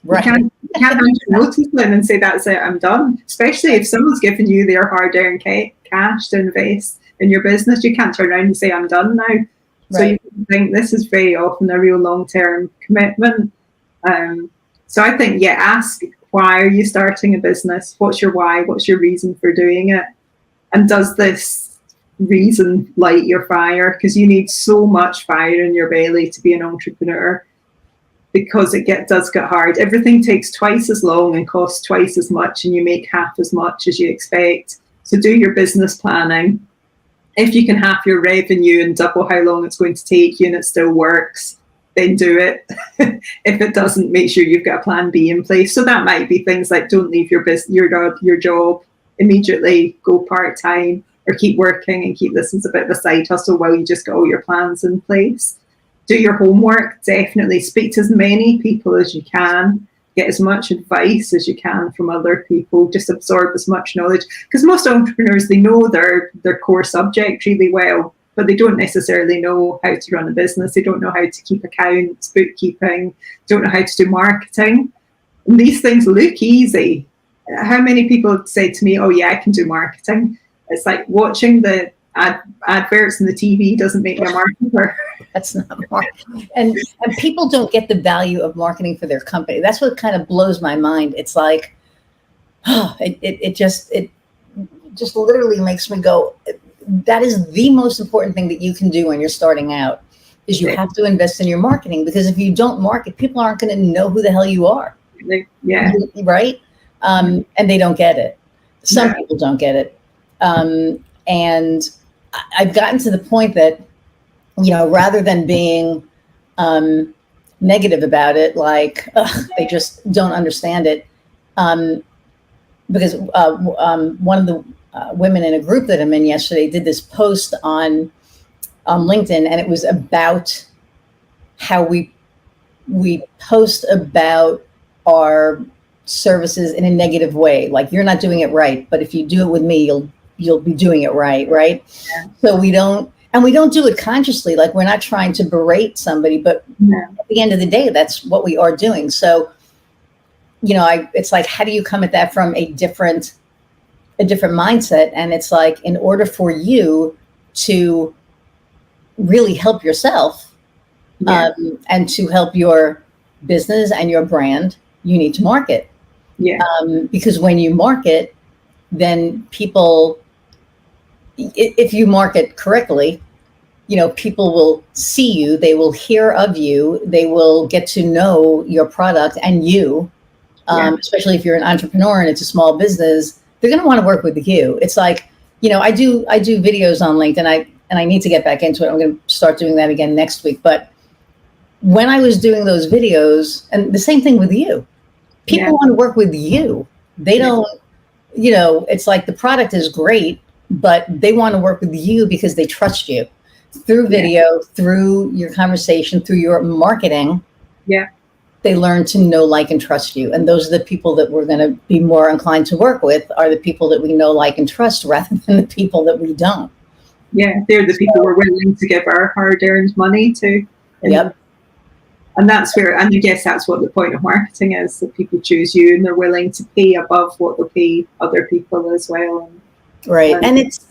Right. You can't notice them and say, that's it, I'm done. Especially if someone's given you their hard-earned cash to invest in your business, you can't turn around and say, I'm done now. Right. So you think this is very often a real long-term commitment. So I think, ask, why are you starting a business? What's your why? What's your reason for doing it? And does this reason light your fire? Because you need so much fire in your belly to be an entrepreneur, because it does get hard. Everything takes twice as long and costs twice as much, and you make half as much as you expect. So do your business planning. If you can half your revenue and double how long it's going to take you and it still works, then do it. If it doesn't, make sure you've got a plan B in place. So that might be things like, don't leave your job immediately, go part-time, or keep working and keep this as a bit of a side hustle while you just get all your plans in place. Do your homework, definitely. Speak to as many people as you can. Get as much advice as you can from other people. Just absorb as much knowledge. Because most entrepreneurs, they know their core subject really well, but they don't necessarily know how to run a business. They don't know how to keep accounts, bookkeeping, don't know how to do marketing. And these things look easy. How many people say to me, oh yeah, I can do marketing? It's like watching the adverts on the TV doesn't make me a marketer. That's not marketing. And people don't get the value of marketing for their company. That's what kind of blows my mind. It's like, it just literally makes me go, that is the most important thing that you can do when you're starting out, is you have to invest in your marketing, because if you don't market, people aren't going to know who the hell you are. Yeah. Right? And they don't get it. Some people don't get it. And I've gotten to the point that, rather than being negative about it, like they just don't understand it, because one of the women in a group that I'm in yesterday did this post on LinkedIn, and it was about how we post about our services in a negative way. Like, you're not doing it right, but if you do it with me, you'll be doing it right. Yeah. So we don't do it consciously. Like, we're not trying to berate somebody, but at the end of the day, that's what we are doing. So, it's like, how do you come at that from a different mindset? And it's like, in order for you to really help yourself, and to help your business and your brand, you need to market. Yeah. Because when you market, then people, if you market correctly, people will see you, they will hear of you, they will get to know your product and you, especially if you're an entrepreneur and it's a small business, they're going to want to work with you. It's like, I do videos on LinkedIn, and I need to get back into it. I'm going to start doing that again next week. But when I was doing those videos, and the same thing with you, people want to work with you. They don't, it's like the product is great, but they want to work with you because they trust you through video, through your conversation, through your marketing. Yeah. They learn to know, like, and trust you. And those are the people that we're going to be more inclined to work with, are the people that we know, like, and trust, rather than the people that we don't. Yeah, they're the people we're willing to give our hard-earned money to. Yep. And that's where, and I guess that's what the point of marketing is, that people choose you and they're willing to pay above what they'll pay other people as well. Right. And it's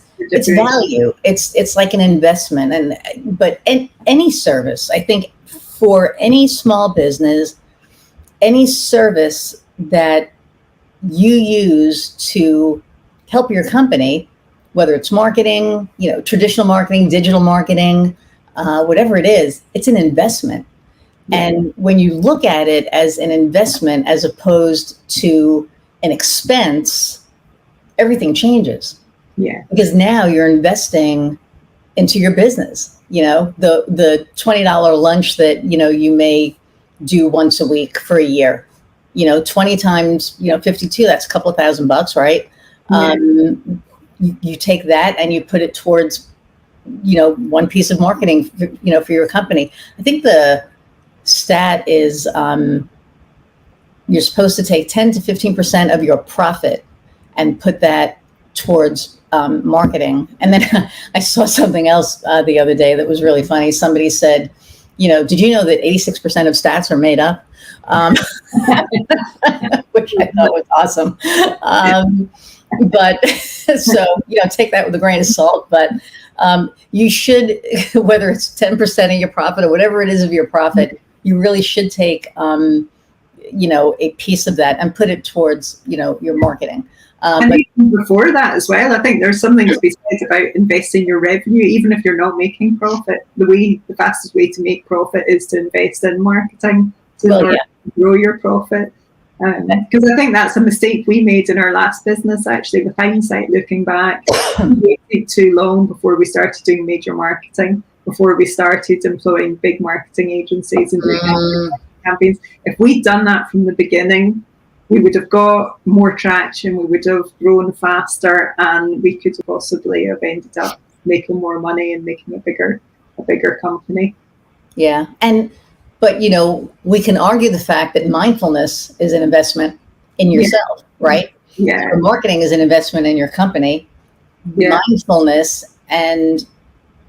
value. It's like an investment. But any service, I think for any small business, any service that you use to help your company, whether it's marketing, traditional marketing, digital marketing, whatever it is, it's an investment. And when you look at it as an investment as opposed to an expense, everything changes. Yeah. Because now you're investing into your business. The $20 lunch that, you may do once a week for a year, 20 times, 52, that's a couple of $1,000, right? Yeah. You take that and you put it towards, one piece of marketing, for your company. I think the stat is you're supposed to take 10 to 15% of your profit and put that towards marketing. And then I saw something else the other day that was really funny. Somebody said, did you know that 86% of stats are made up? Which I thought was awesome. But so, take that with a grain of salt. But you should, whether it's 10% of your profit or whatever it is of your profit, you really should take, a piece of that and put it towards, your marketing. And even before that as well, I think there's something to be said about investing your revenue, even if you're not making profit. The fastest way to make profit is to invest in marketing to grow your profit. Because I think that's a mistake we made in our last business, actually, with hindsight, looking back. We waited too long before we started doing major marketing, before we started employing big marketing agencies and doing campaigns. If we'd done that from the beginning, we would have got more traction, we would have grown faster, and we could possibly have ended up making more money and making a bigger company. Yeah. But, we can argue the fact that mindfulness is an investment in yourself, right? Yeah. So marketing is an investment in your company. Yeah. Mindfulness and,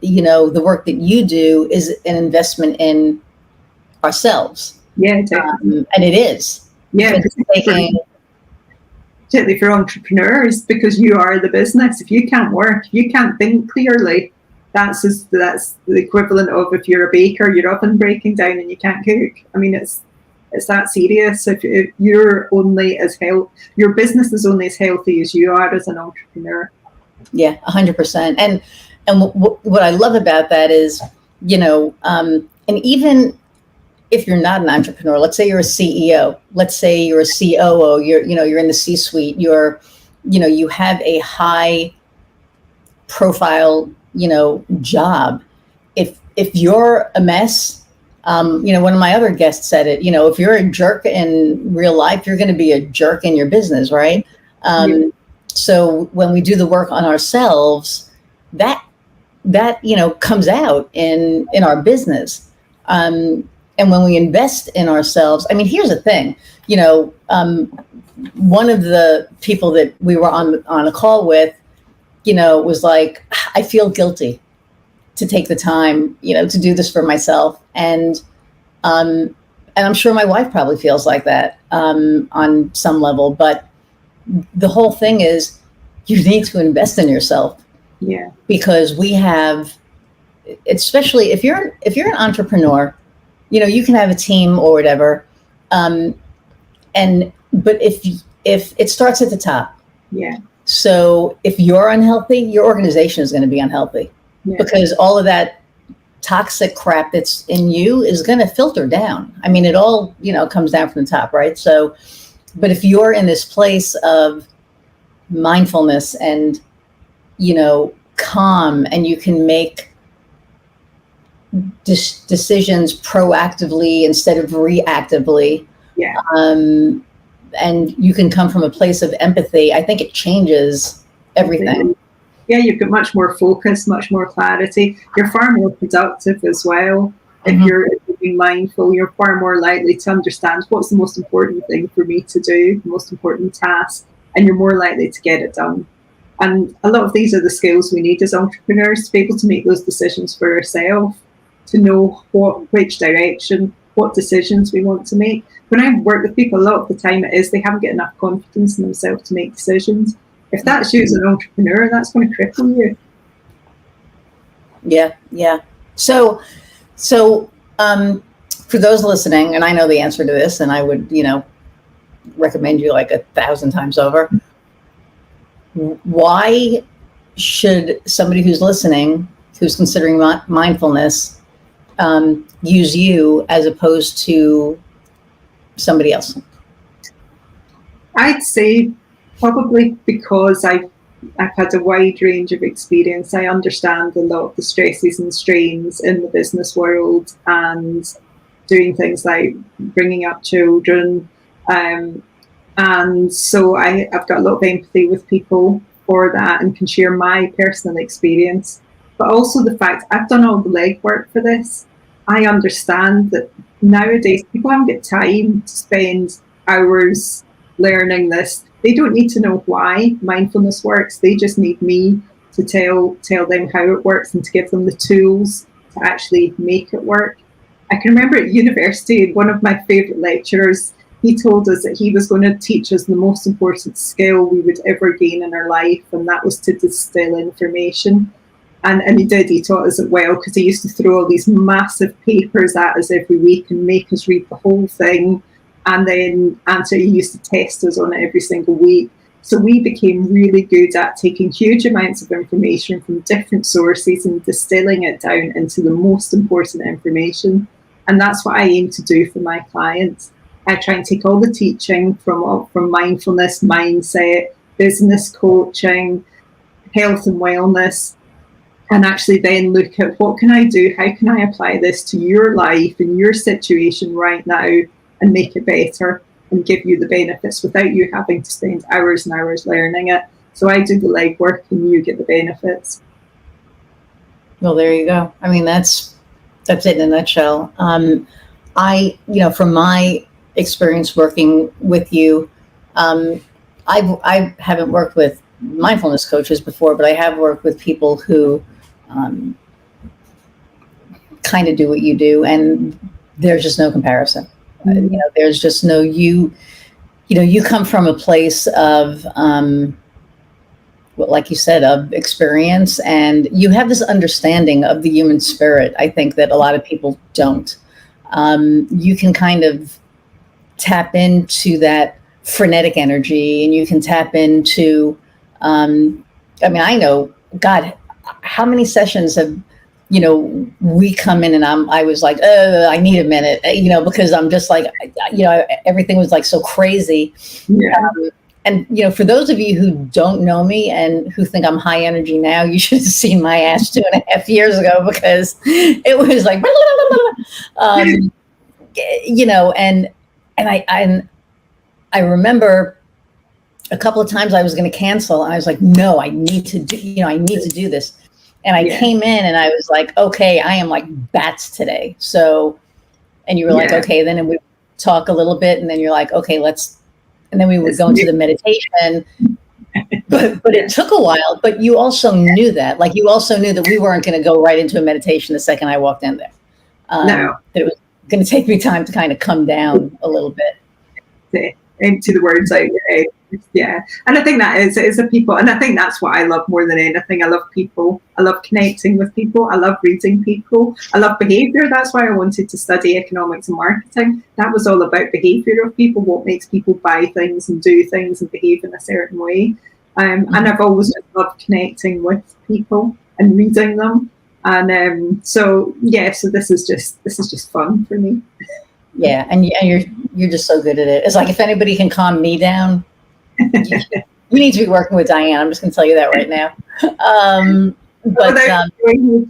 the work that you do is an investment in ourselves. Yeah, definitely. And it is. Yeah, particularly for entrepreneurs, because you are the business. If you can't work, if you can't think clearly, that's the equivalent of if you're a baker, your oven breaking down and you can't cook. I mean, it's that serious. If you're only your business is only as healthy as you are as an entrepreneur. Yeah, 100%. And what I love about that is, and even if you're not an entrepreneur, let's say you're a CEO, let's say you're a COO, you're in the C-suite, you have a high profile, job. If you're a mess, one of my other guests said it, if you're a jerk in real life, you're going to be a jerk in your business, right? So when we do the work on ourselves, that comes out in our business. And when we invest in ourselves, I mean, here's the thing, one of the people that we were on a call with, was like, I feel guilty to take the time, to do this for myself. And I'm sure my wife probably feels like that on some level. But the whole thing is you need to invest in yourself. Yeah. Because we have, especially if you're an entrepreneur, you can have a team or whatever. But if it starts at the top. Yeah. So if you're unhealthy, your organization is going to be unhealthy because all of that toxic crap that's in you is going to filter down. I mean, it all, comes down from the top, right? So, but if you're in this place of mindfulness and, calm, and you can make decisions proactively instead of reactively. Yeah. And you can come from a place of empathy. I think it changes everything. Yeah, you've got much more focus, much more clarity. You're far more productive as well. Mm-hmm. If you're being mindful, you're far more likely to understand what's the most important thing for me to do, the most important task, and you're more likely to get it done. And a lot of these are the skills we need as entrepreneurs to be able to make those decisions for ourselves, to know which direction, what decisions we want to make. When I work with people, a lot of the time it is they haven't got enough confidence in themselves to make decisions. If that's you as an entrepreneur, that's going to cripple you. Yeah. So, for those listening, and I know the answer to this, and I would, recommend you like 1,000 times over. Why should somebody who's listening, who's considering mindfulness, use you as opposed to somebody else? I'd say probably because I've had a wide range of experience. I understand a lot of the stresses and strains in the business world and doing things like bringing up children. And so I've got a lot of empathy with people for that and can share my personal experience. But also the fact I've done all the legwork for this. I understand that nowadays people haven't got time to spend hours learning this. They don't need to know why mindfulness works. They just need me to tell them how it works and to give them the tools to actually make it work. I can remember at university, one of my favourite lecturers, he told us that he was going to teach us the most important skill we would ever gain in our life, and that was to distill information. And he did, he taught us it well, because he used to throw all these massive papers at us every week and make us read the whole thing. And then he used to test us on it every single week. So we became really good at taking huge amounts of information from different sources and distilling it down into the most important information. And that's what I aim to do for my clients. I try and take all the teaching from mindfulness, mindset, business coaching, health and wellness, and actually then look at what can I do? How can I apply this to your life and your situation right now and make it better and give you the benefits without you having to spend hours and hours learning it. So I do the legwork and you get the benefits. Well, there you go. I mean, that's it in a nutshell. From my experience working with you, I haven't worked with mindfulness coaches before, but I have worked with people who kind of do what you do, and there's just no comparison. There's just no, you come from a place of, like you said, of experience, and you have this understanding of the human spirit. I think that a lot of people don't. You can kind of tap into that frenetic energy, and you can tap into, I know, God, how many sessions have, we come in and I was like, I need a minute, because I'm just like, everything was like so crazy. Yeah. And for those of you who don't know me and who think I'm high energy now, you should have seen my ass 2.5 years ago, because it was like, and I remember a couple of times I was going to cancel, and I was like, no, I need to do this. And I came in and I was like, okay, I am like bats today. So, and you were like, okay, then we talk a little bit, and then you're like, okay, and then we would go into the meditation, but it took a while. But you also knew that, we weren't going to go right into a meditation the second I walked in there. No. That it was going to take me time to kind of come down a little bit. Empty the words out your head. Yeah. And I think that is a people, and I think that's what I love more than anything. I love people. I love connecting with people. I love reading people. I love behavior. That's why I wanted to study economics and marketing. That was all about behavior of people, what makes people buy things and do things and behave in a certain way. And I've always loved connecting with people and reading them. And so this is just fun for me. Yeah, and you're just so good at it. It's like, if anybody can calm me down, you need to be working with Diane. I'm just going to tell you that right now. But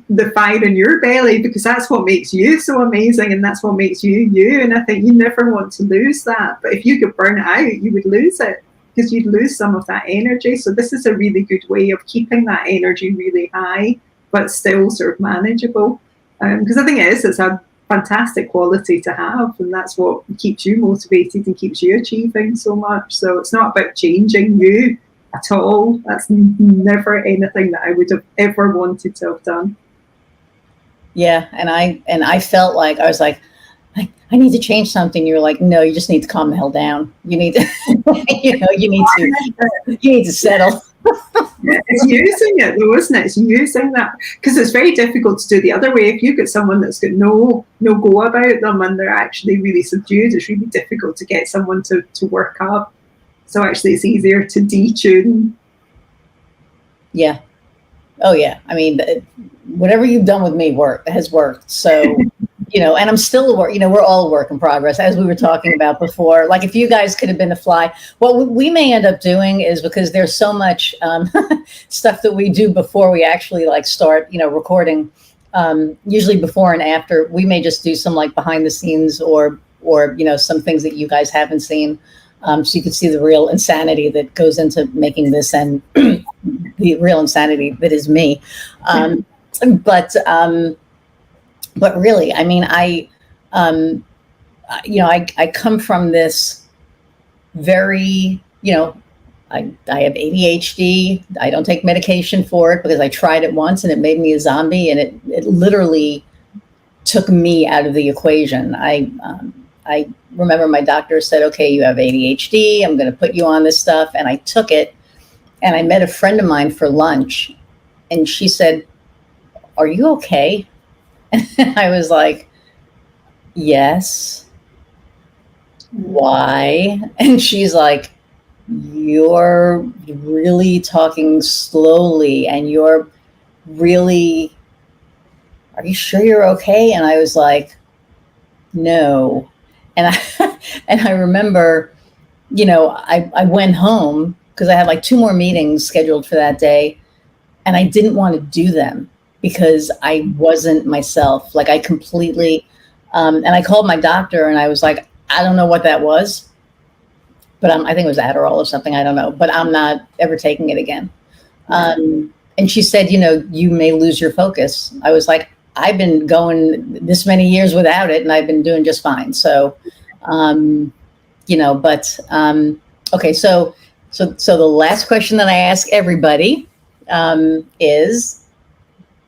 the fire in your belly, because that's what makes you so amazing, and that's what makes you you. And I think you never want to lose that. But if you could burn it out, you would lose it, because you'd lose some of that energy. So this is a really good way of keeping that energy really high, but still sort of manageable. Because I think it's a fantastic quality to have, and that's what keeps you motivated and keeps you achieving so much. So it's not about changing you. at all. That's never anything that I would have ever wanted to have done. Yeah, and I felt like I was like, I need to change something. You're like, no, you just need to calm the hell down. You need to, you need to settle. It's using it though, isn't it? It's using that, because it's very difficult to do the other way. If you've got someone that's got no go about them and they're actually really subdued, it's really difficult to get someone to work up. So actually it's easier to detune. Yeah. Oh yeah. I mean, whatever you've done with me has worked. So, and I'm still we're all a work in progress, as we were talking about before. Like, if you guys could have been a fly, what we may end up doing is, because there's so much stuff that we do before we actually like start, recording, usually before and after, we may just do some like behind the scenes or some things that you guys haven't seen. So you can see the real insanity that goes into making this, and the real insanity that is me. But really, I mean, I come from this very, I have ADHD. I don't take medication for it because I tried it once and it made me a zombie, and it literally took me out of the equation. I remember my doctor said, okay, you have ADHD. I'm going to put you on this stuff. And I took it, and I met a friend of mine for lunch, and she said, are you okay? And I was like, yes. Why? And she's like, you're really talking slowly, and are you sure you're okay? And I was like, no. And I remember, I went home because I had like 2 more meetings scheduled for that day, and I didn't want to do them because I wasn't myself. Like, I completely, and I called my doctor, and I was like, I don't know what that was, but I think it was Adderall or something. I don't know, but I'm not ever taking it again. And she said, you may lose your focus. I was like, I've been going this many years without it, and I've been doing just fine. So, okay. So the last question that I ask everybody is,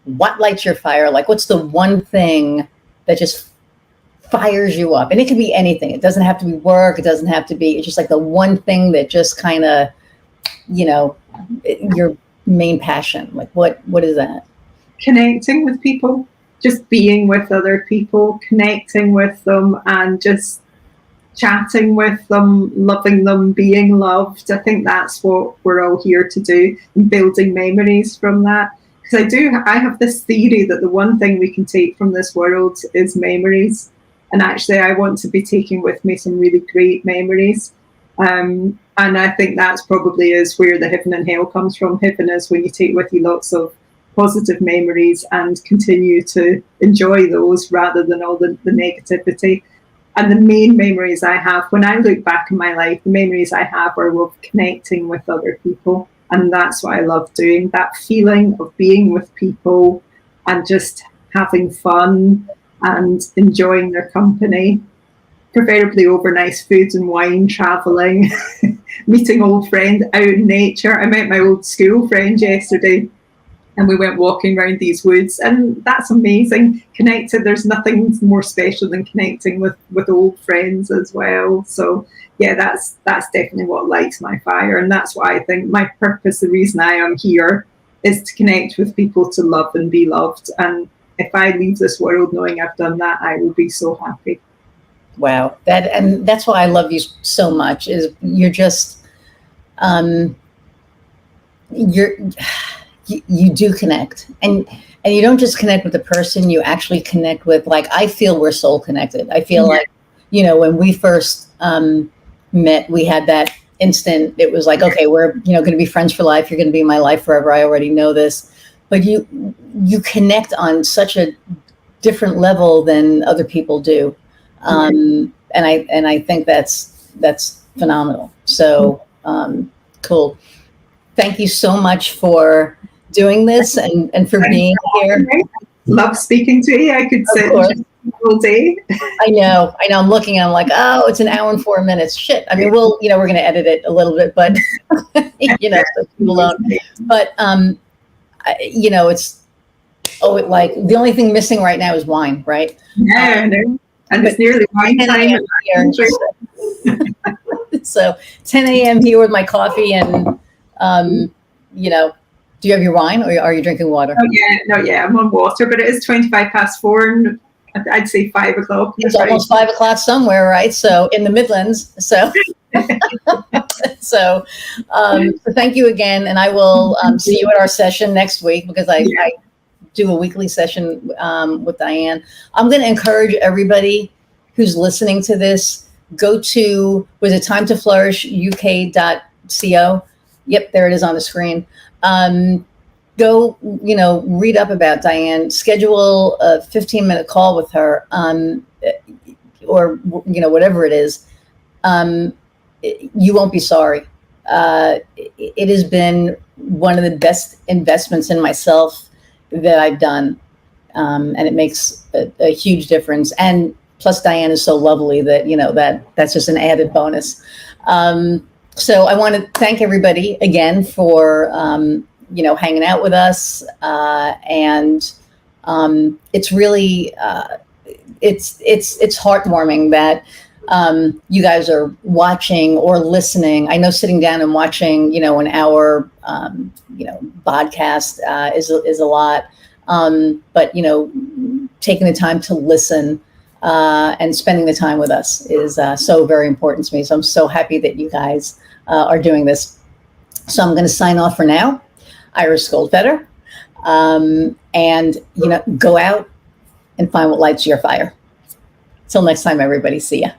what lights your fire? Like, what's the one thing that just fires you up? And it can be anything. It doesn't have to be work. It doesn't have to be, it's just like the one thing that just kind of, your main passion. Like, what is that? Connecting with people, just being with other people, connecting with them, and just chatting with them, loving them, being loved. I think that's what we're all here to do, and building memories from that. Because I have this theory that the one thing we can take from this world is memories. And actually, I want to be taking with me some really great memories. And I think that's probably is where the heaven and hell comes from. Heaven is when you take with you lots of positive memories and continue to enjoy those rather than all the negativity. And the main memories I have, when I look back in my life, the memories I have are of connecting with other people. And that's what I love doing, that feeling of being with people and just having fun and enjoying their company, preferably over nice food and wine, traveling, meeting old friends out in nature. I met my old school friend yesterday, and we went walking around these woods, and that's amazing. Connected, there's nothing more special than connecting with old friends as well. So yeah, that's definitely what lights my fire, and that's why I think my purpose, the reason I am here, is to connect with people, to love and be loved. And if I leave this world knowing I've done that, I will be so happy. Wow, that's why I love you so much. Is you're just you do connect, and you don't just connect with the person, you actually connect with, like, I feel we're soul connected. I feel like, when we first met, we had that instant, it was like, okay, we're, going to be friends for life. You're going to be in my life forever. I already know this, but you connect on such a different level than other people do. And I think that's phenomenal. So, cool. Thank you so much for doing this and for being here. Love speaking to you. I could sit and just full day. I know. I'm looking and I'm like, oh, it's an hour and 4 minutes. Shit. I mean, we're going to edit it a little bit, but so people don't. But it's like the only thing missing right now is wine, right? Yeah, no. And it's nearly wine time. So 10 a.m. here with my coffee and, do you have your wine or are you drinking water? Oh, yeah. No, yeah, I'm on water, but it is 25 past 4 and I'd say 5 o'clock. It's almost 5 o'clock somewhere, right? So in the Midlands. So, so thank you again. And I will see you at our session next week because I do a weekly session with Diane. I'm going to encourage everybody who's listening to this, go to, was it timetoflourishuk.co? Yep, there it is on the screen. Go, read up about Diane, schedule a 15-minute call with her, or, whatever it is. You won't be sorry. It has been one of the best investments in myself that I've done. And it makes a huge difference. And plus Diane is so lovely that, that's just an added bonus. So I want to thank everybody again for, hanging out with us. And it's really, it's heartwarming that you guys are watching or listening. I know sitting down and watching, an hour, podcast is a lot. But, taking the time to listen and spending the time with us is so very important to me. So I'm so happy that you guys are doing this. So I'm going to sign off for now. Iris Goldfeder. And, go out and find what lights your fire. Till next time, everybody. See ya.